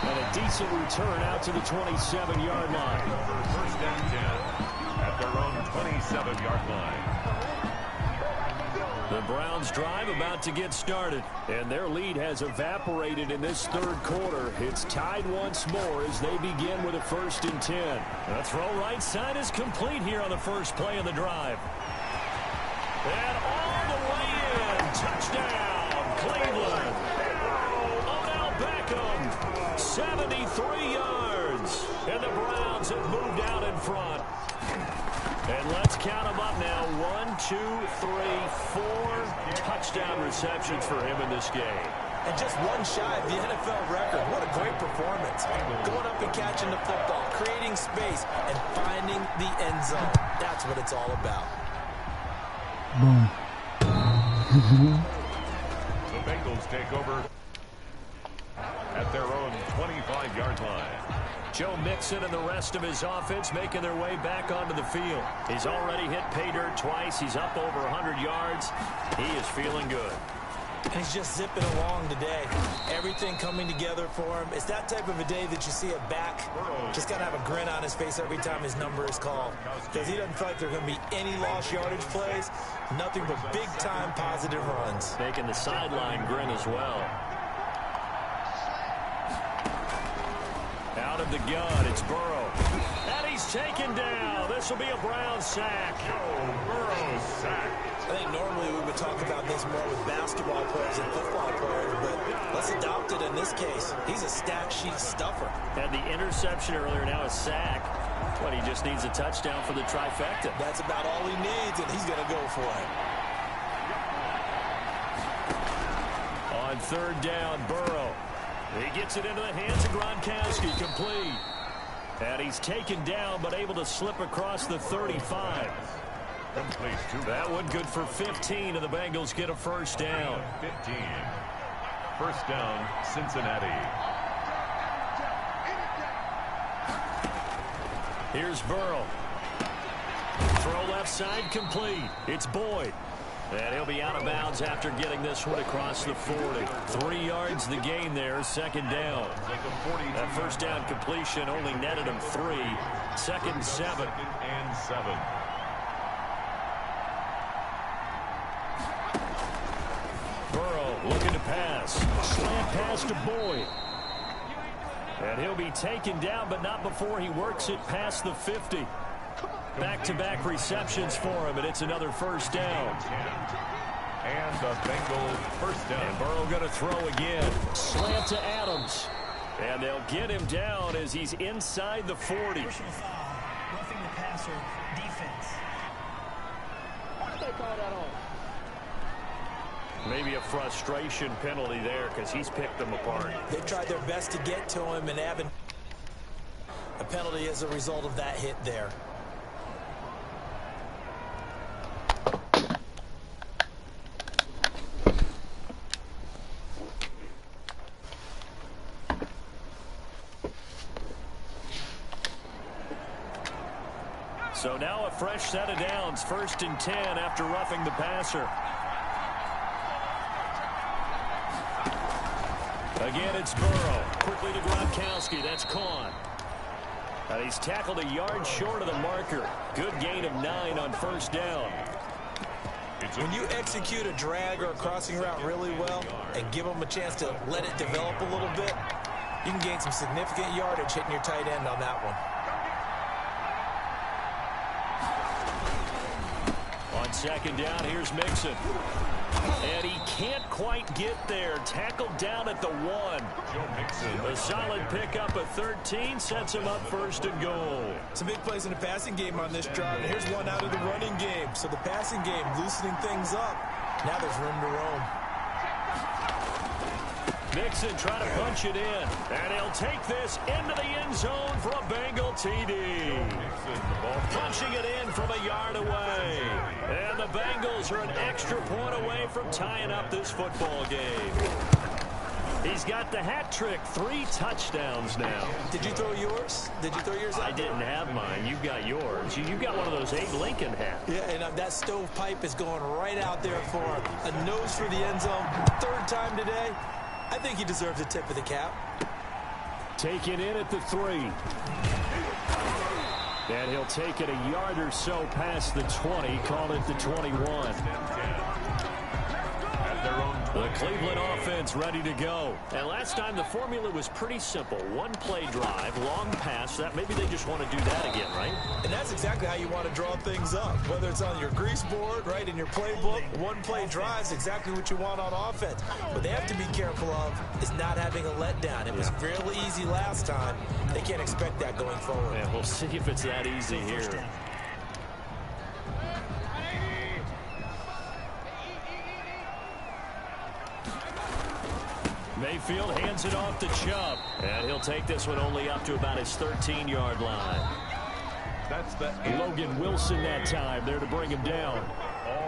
And a decent return out to the 27-yard line. First and 10 at their own 27-yard line. The Browns drive about to get started, and their lead has evaporated in this third quarter. It's tied once more as they begin with a 1st and 10. The throw right side is complete here on the first play of the drive. And all the way in. Touchdown, Cleveland. Odell Beckham, 73 yards. And the Browns have moved out in front. And let's count them up now. 1, 2, 3, 4 touchdown receptions for him in this game. And just one shy of the NFL record. What a great performance. Going up and catching the football, creating space, and finding the end zone. That's what it's all about. Boom. The Bengals take over at their own 25-yard line. Joe Mixon and the rest of his offense making their way back onto the field. He's already hit pay dirt twice. He's up over 100 yards. He is feeling good. He's just zipping along today. Everything coming together for him. It's that type of a day that you see a back just got to have a grin on his face every time his number is called. Because he doesn't feel like there are going to be any lost yardage plays. Nothing but big-time positive runs. Making the sideline grin as well. Out of the gun, it's Burrow. And he's taken down. This will be a Brown sack. Burrow sack. I think normally we would talk about this more with basketball players and football players, but let's adopt it in this case. He's a stat sheet stuffer. Had the interception earlier, now a sack. But he just needs a touchdown for the trifecta. That's about all he needs, and he's going to go for it. On 3rd down, Burrow. He gets it into the hands of Gronkowski, complete. And he's taken down, but able to slip across the 35. Complete to that one good for 15, and the Bengals get a 1st down. 15. 1st down, Cincinnati. Here's Burrow. Throw left side, complete. It's Boyd. And he'll be out of bounds after getting this one across the 40. 3 yards the gain there, 2nd down. That 1st down completion only netted him 3. 2nd and 7. 2nd and 7. Burrow looking to pass. Slant pass to Boyd. And he'll be taken down, but not before he works it past the 50. Back-to-back receptions for him, and it's another 1st down. And the Bengals 1st down. And Burrow going to throw again. Slant to Adams. And they'll get him down as he's inside the 40. Personal foul, roughing the passer, defense. Why did they call that on? Maybe a frustration penalty there because he's picked them apart. They tried their best to get to him, and having a penalty as a result of that hit there. So now a fresh set of downs, 1st and 10 after roughing the passer. Again, it's Burrow. Quickly to Gronkowski. That's Kahn. And he's tackled a yard short of the marker. Good gain of 9 on 1st down. When you execute a drag or a crossing route really well and give them a chance to let it develop a little bit, you can gain some significant yardage hitting your tight end on that one. On 2nd down, here's Mixon. And he can't quite get there. Tackled down at the 1. Joe Mixon. A solid pickup of 13 sets him up 1st and goal. Some big plays in the passing game on this drive. And here's one out of the running game. So the passing game loosening things up. Now there's room to roam. Mixon trying to punch it in. And he'll take this into the end zone for a Bengal TD. Punching it in from a yard away. And the Bengals are an extra point away from tying up this football game. He's got the hat trick. 3 touchdowns now. Did you throw yours? Did you throw yours out? I didn't have mine. You've got yours. You've got one of those Abe Lincoln hats. Yeah, and that stovepipe is going right out there for a nose for the end zone. 3rd time today. I think he deserves a tip of the cap. Taken in at the 3. And he'll take it a yard or so past the 20, call it the 21. The Cleveland offense ready to go. And last time the formula was pretty simple. One play drive, long pass. That maybe they just want to do that again, right? And that's exactly how you want to draw things up. Whether it's on your grease board, right, in your playbook, one play drive is exactly what you want on offense. What they have to be careful of is not having a letdown. It was fairly easy last time. They can't expect that going forward. Yeah, we'll see if it's that easy here. Mayfield hands it off to Chubb. And he'll take this one only up to about his 13-yard line. That's the Logan Wilson that time there to bring him down.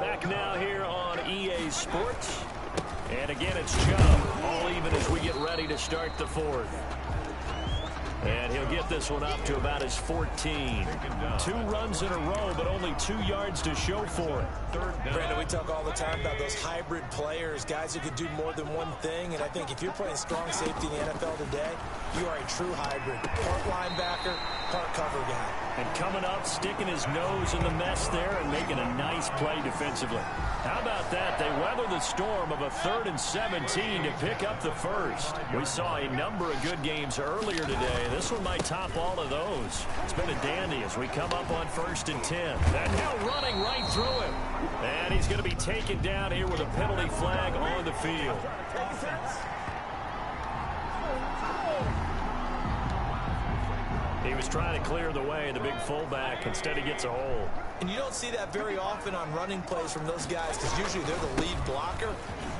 Back now here on EA Sports. And again, it's Chubb. All even as we get ready to start the 4th. And he'll get this one up to about his 14. 2 runs in a row, but only 2 yards to show for it. Brandon, we talk all the time about those hybrid players, guys who can do more than one thing. And I think if you're playing strong safety in the NFL today, you are a true hybrid. Part linebacker, part cover guy. And coming up, sticking his nose in the mess there and making a nice play defensively. How about that? They weather the storm of a 3rd and 17 to pick up the first. We saw a number of good games earlier today. This one might top all of those. It's been a dandy as we come up on 1st and 10. And now running right through him. And he's going to be taken down here with a penalty flag on the field. He was trying to clear the way, the big fullback. Instead, he gets a hole. And you don't see that very often on running plays from those guys because usually they're the lead blocker.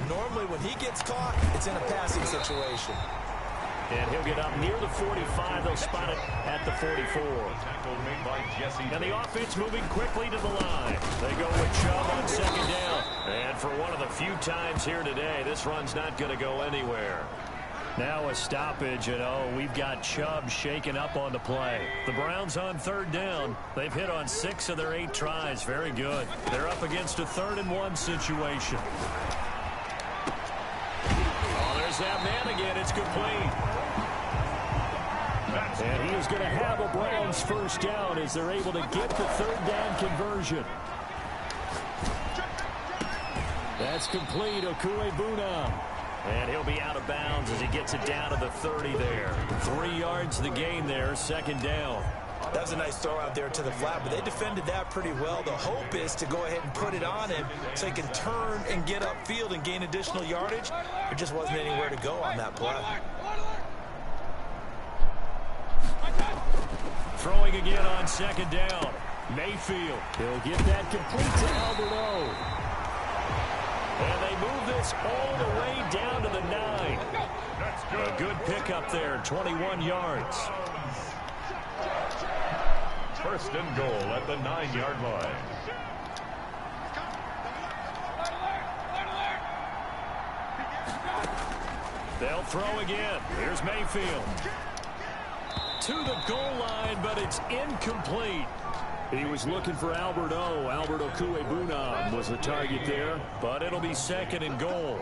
Normally, when he gets caught, it's in a passing situation. And he'll get up near the 45. They'll spot it at the 44. And the offense moving quickly to the line. They go with Chubb on 2nd down. And for one of the few times here today, this run's not going to go anywhere. Now a stoppage, and we've got Chubb shaken up on the play. The Browns on 3rd down. They've hit on 6 of their 8 tries. Very good. They're up against a 3rd and 1 situation. Oh, there's that man again. It's complete. And he is going to have a Browns 1st down as they're able to get the 3rd down conversion. That's complete. Okuebuna. And he'll be out of bounds as he gets it down to the 30 there. 3 yards the gain there, 2nd down. That was a nice throw out there to the flat, but they defended that pretty well. The hope is to go ahead and put it on him so he can turn and get upfield and gain additional yardage. There just wasn't anywhere to go on that play. Throwing again on 2nd down. Mayfield. He'll get that complete to Alberto. And they move this all the way down to the 9. A good pickup there, 21 yards. 1st and goal at the 9-yard line. They'll throw again. Here's Mayfield. To the goal line, but it's incomplete. He was looking for Alberto. Alberto Okuebuna was the target there, but it'll be 2nd and goal.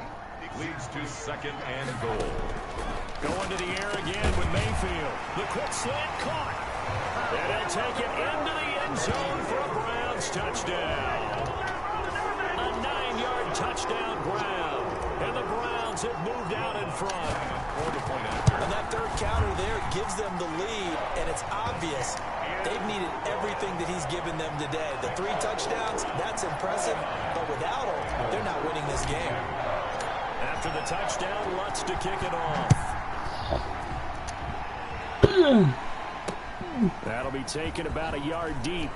Leads to 2nd and goal. Going to the air again with Mayfield. The quick slant caught. And they'll take it into the end zone for a Browns touchdown. A 9-yard touchdown Brown. And the Browns have moved out in front. And that 3rd counter there gives them the lead, and it's obvious they've needed everything that he's given them today. The 3 touchdowns, that's impressive, but without him, they're not winning this game. After the touchdown, Lutz to kick it off. That'll be taken about a yard deep.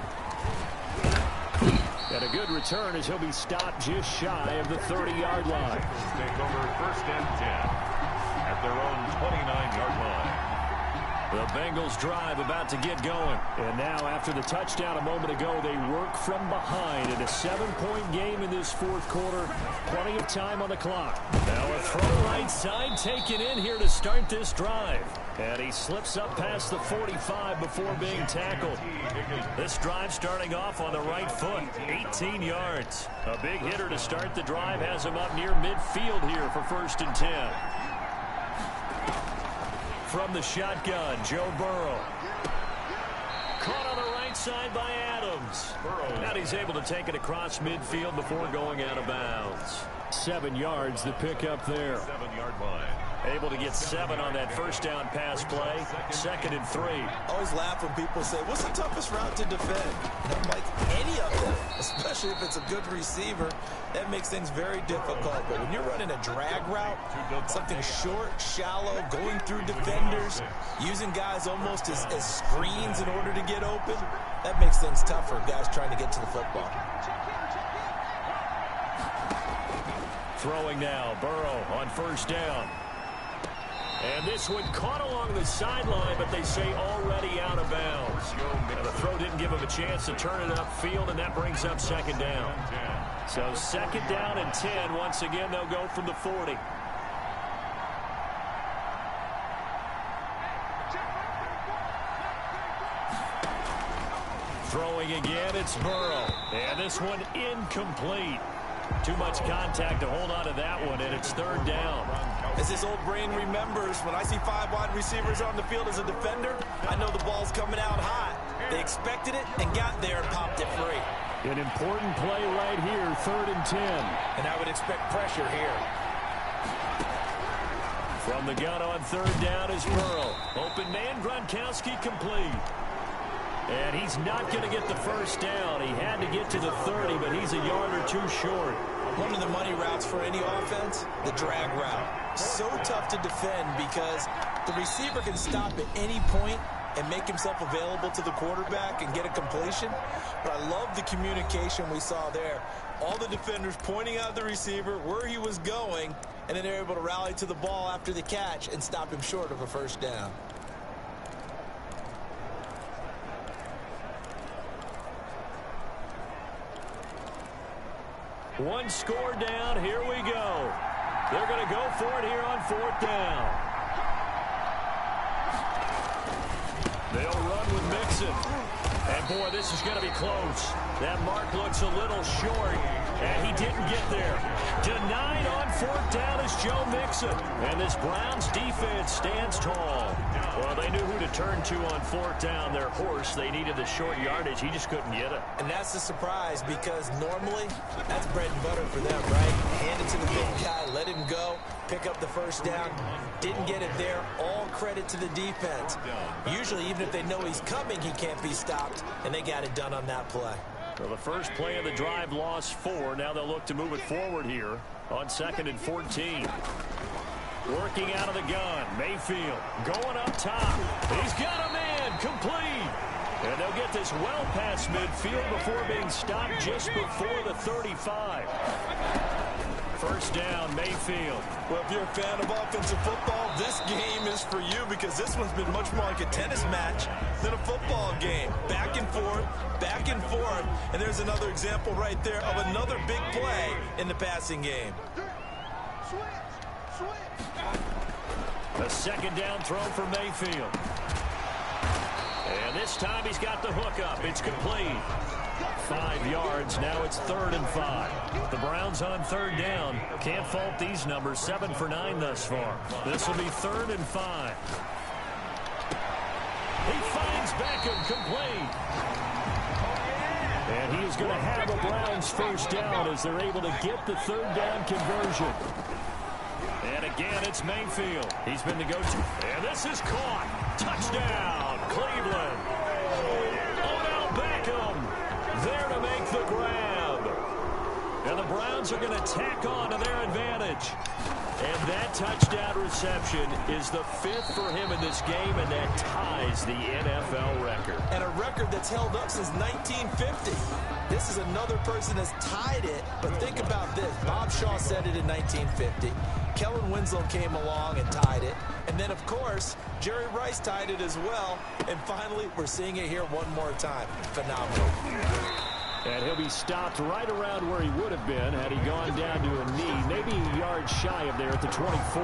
And a good return as he'll be stopped just shy of the 30-yard line. Take over 1st and 10 at their own 29-yard line. The Bengals drive about to get going. And now after the touchdown a moment ago, they work from behind in a 7-point game in this 4th quarter. Plenty of time on the clock. Now a throw right side taken in here to start this drive. And he slips up past the 45 before being tackled. This drive starting off on the right foot. 18 yards. A big hitter to start the drive has him up near midfield here for 1st and 10. From the shotgun, Joe Burrow. Caught on the right side by Adams. Now he's able to take it across midfield before going out of bounds. 7 yards the pick up there. 7-yard line. Able to get 7 on that first down pass play. 2nd and 3. I always laugh when people say, what's the toughest route to defend? And I'm like, any of them, especially if it's a good receiver. That makes things very difficult. But when you're running a drag route, something short, shallow, going through defenders, using guys almost as screens in order to get open, that makes things tough for guys trying to get to the football. Throwing now, Burrow on first down. And this one caught along the sideline, but they say already out of bounds. And the throw didn't give him a chance to turn it upfield, and that brings up 2nd down. So 2nd down and 10. Once again, they'll go from the 40. Throwing again, it's Burrow. And this one incomplete. Too much contact to hold on to that one, and it's 3rd down. As his old brain remembers, when I see 5 wide receivers on the field as a defender, I know the ball's coming out hot. They expected it and got there and popped it free. An important play right here, 3rd and 10. And I would expect pressure here. From the gun on 3rd down is Burrow. Open man, Gronkowski complete. And he's not going to get the first down. He had to get to the 30, but he's a yard or 2 short. One of the money routes for any offense, the drag route. So tough to defend because the receiver can stop at any point and make himself available to the quarterback and get a completion. But I love the communication we saw there. All the defenders pointing out the receiver, where he was going, and then they're able to rally to the ball after the catch and stop him short of a first down. One score down. Here we go. They're going to go for it here on 4th down. They'll run with Mixon. And, boy, this is going to be close. That mark looks a little short, and he didn't get there. Denied on 4th down is Joe Mixon. And this Browns defense stands tall. Well, they knew who to turn to on 4th down. Their horse, they needed the short yardage. He just couldn't get it. And that's the surprise because normally that's bread and butter for them, right? Hand it to the big guy, let him go, pick up the first down. Didn't get it there. All credit to the defense. Usually, even if they know he's coming, he can't be stopped, and they got it done on that play. Well, the first play of the drive lost 4. Now they'll look to move it forward here on 2nd and 14. Working out of the gun. Mayfield going up top. He's got a man complete. And they'll get this well past midfield before being stopped just before the 35. First down, Mayfield. Well, if you're a fan of offensive football, this game is for you because this one's been much more like a tennis match than a football game. Back and forth, and there's another example right there of another big play in the passing game. A 2nd down throw for Mayfield. And this time he's got the hook up. It's complete. 5 yards. Now it's 3rd and 5. The Browns on 3rd down. Can't fault these numbers. 7 for 9 thus far. This will be 3rd and 5. He finds Beckham complete. And he is going to have a Browns first down as they're able to get the 3rd down conversion. And again, it's Mayfield. He's been the go-to. And this is caught. Touchdown, Cleveland. Odell Beckham there to make the grab. And the Browns are going to tack on to their advantage. And that touchdown reception is the 5th for him in this game, and that ties the NFL record. And a record that's held up since 1950. This is another person that's tied it, but think about this. Bob Shaw said it in 1950. Kellen Winslow came along and tied it. And then, of course, Jerry Rice tied it as well. And finally, we're seeing it here one more time. Phenomenal. And he'll be stopped right around where he would have been had he gone down to a knee, maybe a yard shy of there at the 24.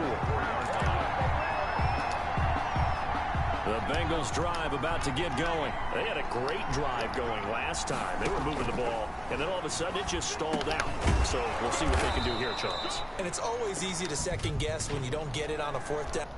The Bengals drive about to get going. They had a great drive going last time. They were moving the ball, and then all of a sudden it just stalled out. So we'll see what they can do here, Charles. And it's always easy to second guess when you don't get it on a 4th down.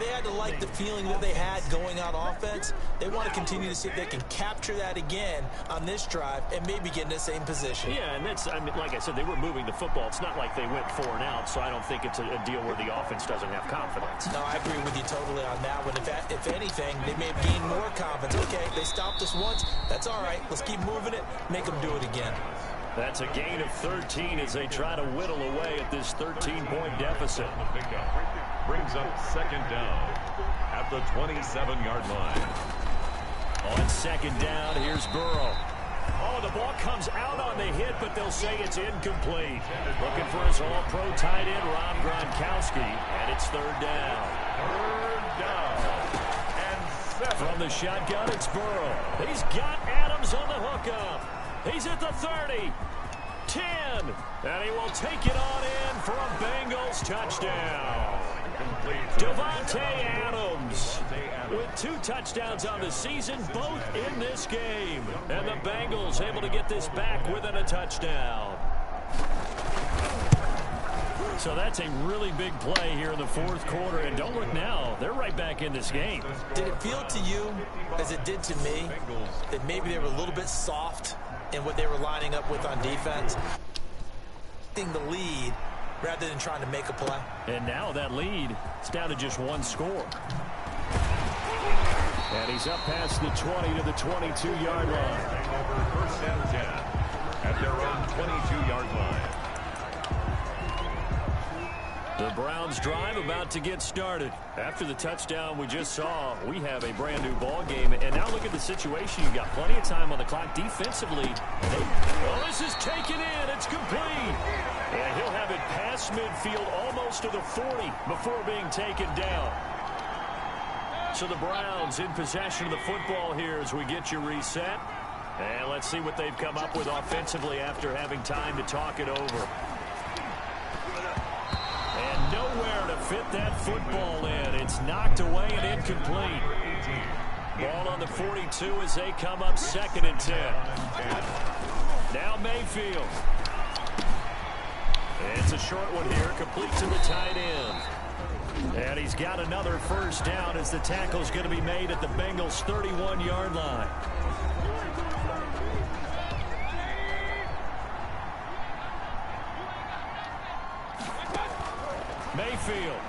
they had to like the feeling that they had going on offense. They want to continue to see if they can capture that again on this drive and maybe get in the same position. Yeah, and that's, I mean, like I said, they were moving the football. It's not like they went 4 and out, so I don't think it's a deal where the offense doesn't have confidence. No, I agree with you totally on that one. If anything, they may have gained more confidence. Okay, they stopped us once. That's all right. Let's keep moving it. Make them do it again. That's a gain of 13 as they try to whittle away at this 13-point deficit. Brings up second down at the 27-yard line. On second down, here's Burrow. Oh, the ball comes out on the hit, but they'll say it's incomplete. Looking for his all-pro tight end, Rob Gronkowski, and it's third down. Third down and 7. From the shotgun, it's Burrow. He's got Adams on the hookup. He's at the 30, 10, and he will take it on in for a Bengals touchdown. Davante Adams with 2 touchdowns on the season, both in this game. And the Bengals able to get this back within a touchdown. So that's a really big play here in the fourth quarter. And don't look now, they're right back in this game. Did it feel to you, as it did to me, that maybe they were a little bit soft in what they were lining up with on defense? The lead rather than trying to make a play. And now that lead, it's down to just 1 score. And he's up past the 20 to the 22-yard line. Over first and 10 at their own 22-yard line. The Browns drive about to get started. After the touchdown we just saw, we have a brand new ball game. And now look at the situation. You've got plenty of time on the clock defensively. Oh, this is taken in. It's complete. And he'll have it past midfield almost to the 40 before being taken down. So the Browns in possession of the football here as we get you reset. And let's see what they've come up with offensively after having time to talk it over. And nowhere to fit that football in. It's knocked away and incomplete. Ball on the 42 as they come up 2nd and 10. Now Mayfield. It's a short one here, complete to the tight end. And he's got another first down as the tackle's going to be made at the Bengals' 31-yard line. Mayfield.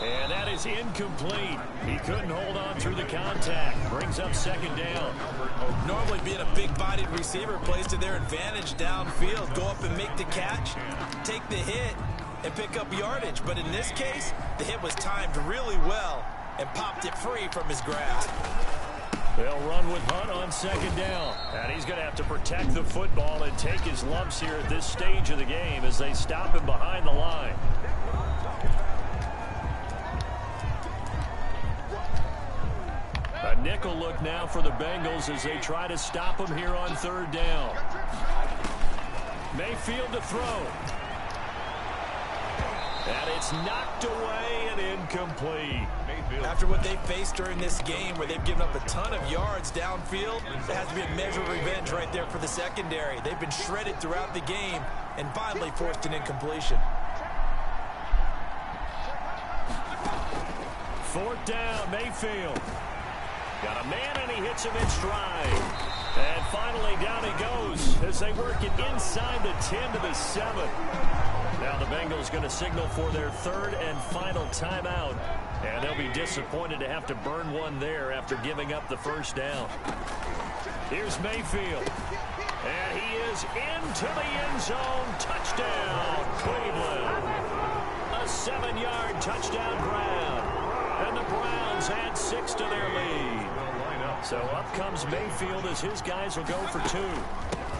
And that is incomplete. He couldn't hold on through the contact. Brings up 2nd down. Normally being a big-bodied receiver plays to their advantage downfield. Go up and make the catch, take the hit, and pick up yardage. But in this case, the hit was timed really well and popped it free from his grasp. They'll run with Hunt on 2nd down. And he's going to have to protect the football and take his lumps here at this stage of the game as they stop him behind the line. A nickel look now for the Bengals as they try to stop him here on 3rd down. Mayfield to throw. And it's knocked away and incomplete. After what they faced during this game where they've given up a ton of yards downfield, there has to be a measure of revenge right there for the secondary. They've been shredded throughout the game and finally forced an incompletion. 4th down, Mayfield. Got a man and he hits him in stride. And finally down he goes as they work it inside the 10 to the 7. Now the Bengals going to signal for their 3rd and final timeout. And they'll be disappointed to have to burn one there after giving up the first down. Here's Mayfield. And he is into the end zone. Touchdown, Cleveland. A 7-yard touchdown grab. And the Browns add 6 to their lead. So up comes Mayfield as his guys will go for 2.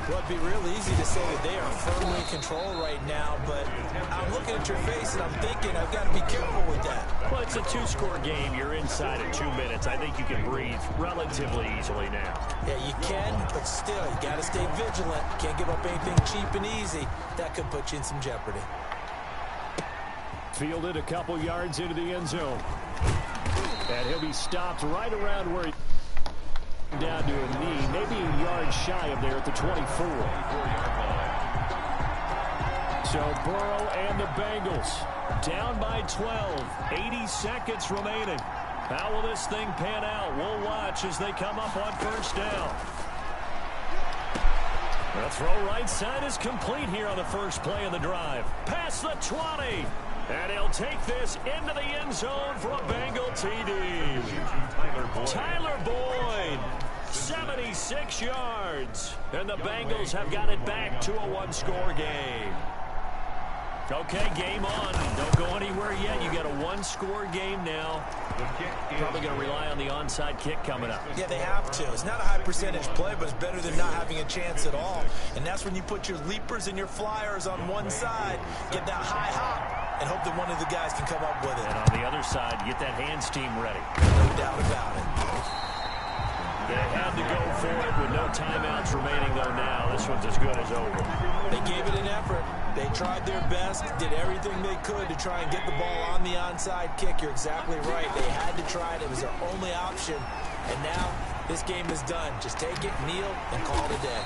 Well, it'd be real easy to say that they are firmly in control right now, but I'm looking at your face and I'm thinking I've got to be careful with that. Well, it's a 2-score game. You're inside at 2 minutes. I think you can breathe relatively easily now. Yeah, you can, but still, you got to stay vigilant. Can't give up anything cheap and easy. That could put you in some jeopardy. Fielded a couple yards into the end zone. And he'll be stopped right around where he down to a knee, maybe a yard shy of there at the 24. So Burrow and the Bengals Down by 12. 80 seconds remaining. How will this thing pan out? We'll watch as they come up on first down. The throw right side is complete here on the first play of the drive. Past the 20. And he'll take this into the end zone for a Bengal TD. Tyler Boyd. 76 yards. And the Bengals have got it back to a one-score game. Okay, game on. Don't go anywhere yet. You got a one-score game now. Probably going to rely on the onside kick coming up. Yeah, they have to. It's not a high-percentage play, but it's better than not having a chance at all. And that's when you put your leapers and your flyers on one side, get that high hop, and hope that one of the guys can come up with it. And on the other side, get that hands team ready. No doubt about it. They had to go for it with no timeouts remaining, though, now. This one's as good as over. They gave it an effort. They tried their best, did everything they could to try and get the ball on the onside kick. You're exactly right. They had to try it. It was their only option. And now this game is done. Just take it, kneel, and call it a day.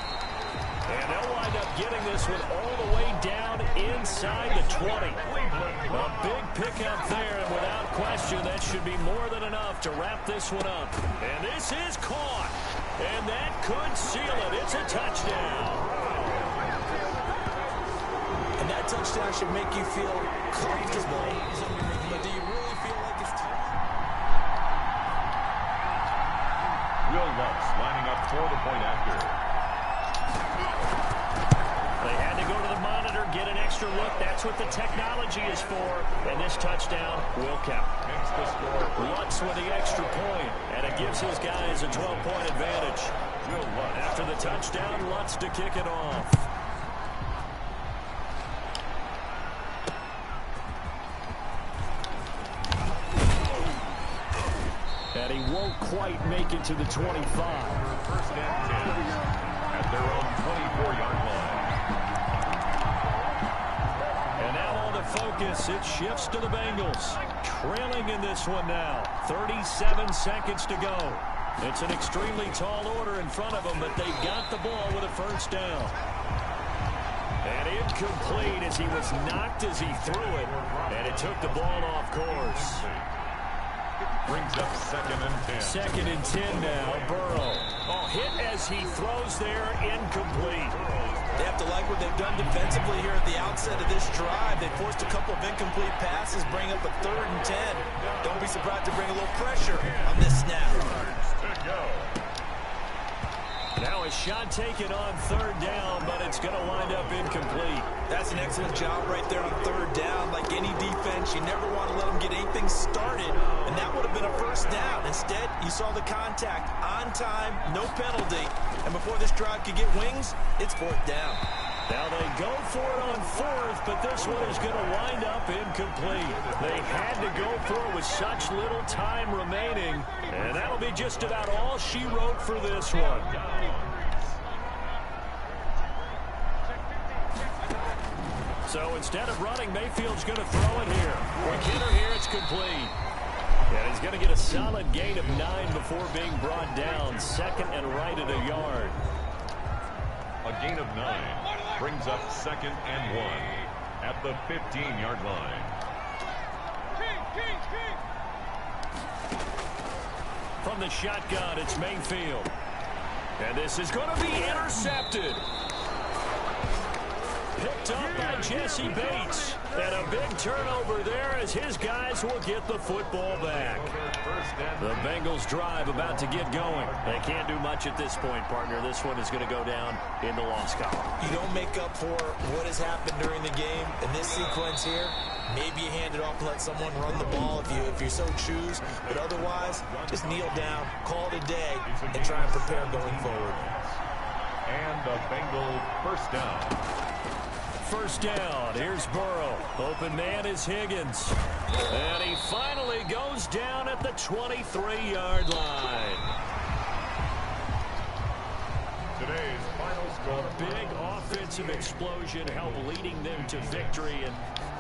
And they'll wind up getting this one all the way down inside the 20. A big pickup there, and without question, that should be more than enough to wrap this one up. And this is caught. And that could seal it. It's a touchdown. And that touchdown should make you feel comfortable. But do you really feel like it's time? Will Lutz lining up for the point after. They had to go to the monitor, get an extra look. That's what the technology is for. And this touchdown will count. Makes the score. Lutz with the extra point, and it gives his guys a 12-point advantage. Will Lutz. After the touchdown, Lutz to kick it off. And he won't quite make it to the 25. First and 10 at their own 24-yard line. And now on the focus, it shifts to the Bengals. Trailing in this one now. 37 seconds to go. It's an extremely tall order in front of them, but they got the ball with a first down. And incomplete as he was knocked as he threw it. And it took the ball off course. Brings up 2nd and 10. 2nd and 10 now. Burrow. Oh, hit as he throws there. Incomplete. They have to like what they've done defensively here at the outset of this drive. They forced a couple of incomplete passes, bring up a 3rd and 10. Don't be surprised to bring a little pressure on this snap. Now a shot taken on 3rd down, but it's going to wind up incomplete. That's an excellent job right there on 3rd down. Like any defense, you never want to let them get anything started, and that would have been a first down. Instead, you saw the contact on time, no penalty, and before this drive could get wings, it's 4th down. Now they go for it on 4th, but this one is going to wind up incomplete. They had to go for it with such little time remaining, and that'll be just about all she wrote for this one. So instead of running, Mayfield's going to throw it here. Quick hitter here, it's complete. And he's going to get a solid gain of 9 before being brought down. 2nd and right at a yard. A gain of 9 brings up 2nd and 1 at the 15-yard line. From the shotgun, it's Mayfield. And this is going to be intercepted. Picked up by Jesse Bates. And a big turnover there as his guys will get the football back. The Bengals drive about to get going. They can't do much at this point, partner. This one is going to go down in the loss column. You don't make up for what has happened during the game. In this sequence here, maybe you hand it off and let someone run the ball if you so choose. But otherwise, just kneel down, call it a day, and try and prepare going forward. And the Bengal first down. First down, here's Burrow. Open man is Higgins. And he finally goes down at the 23-yard line. Today's final score. A big offensive explosion helped leading them to victory. And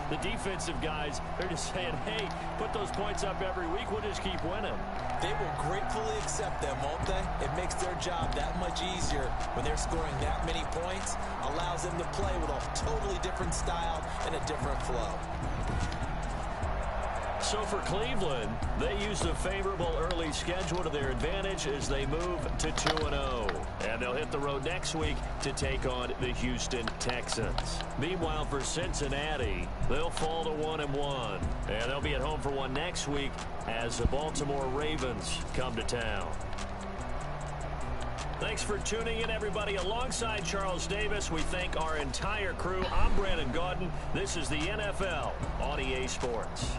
the defensive guys, they're just saying, hey, put those points up every week. We'll just keep winning. They will gratefully accept them, won't they? It makes their job that much easier when they're scoring that many points. Allows them to play with a totally different style and a different flow. So for Cleveland, they used a favorable early schedule to their advantage as they move to 2-0. And they'll hit the road next week to take on the Houston Texans. Meanwhile, for Cincinnati, they'll fall to 1-1. And they'll be at home for one next week as the Baltimore Ravens come to town. Thanks for tuning in, everybody. Alongside Charles Davis, we thank our entire crew. I'm Brandon Gaudin. This is the NFL on EA Sports.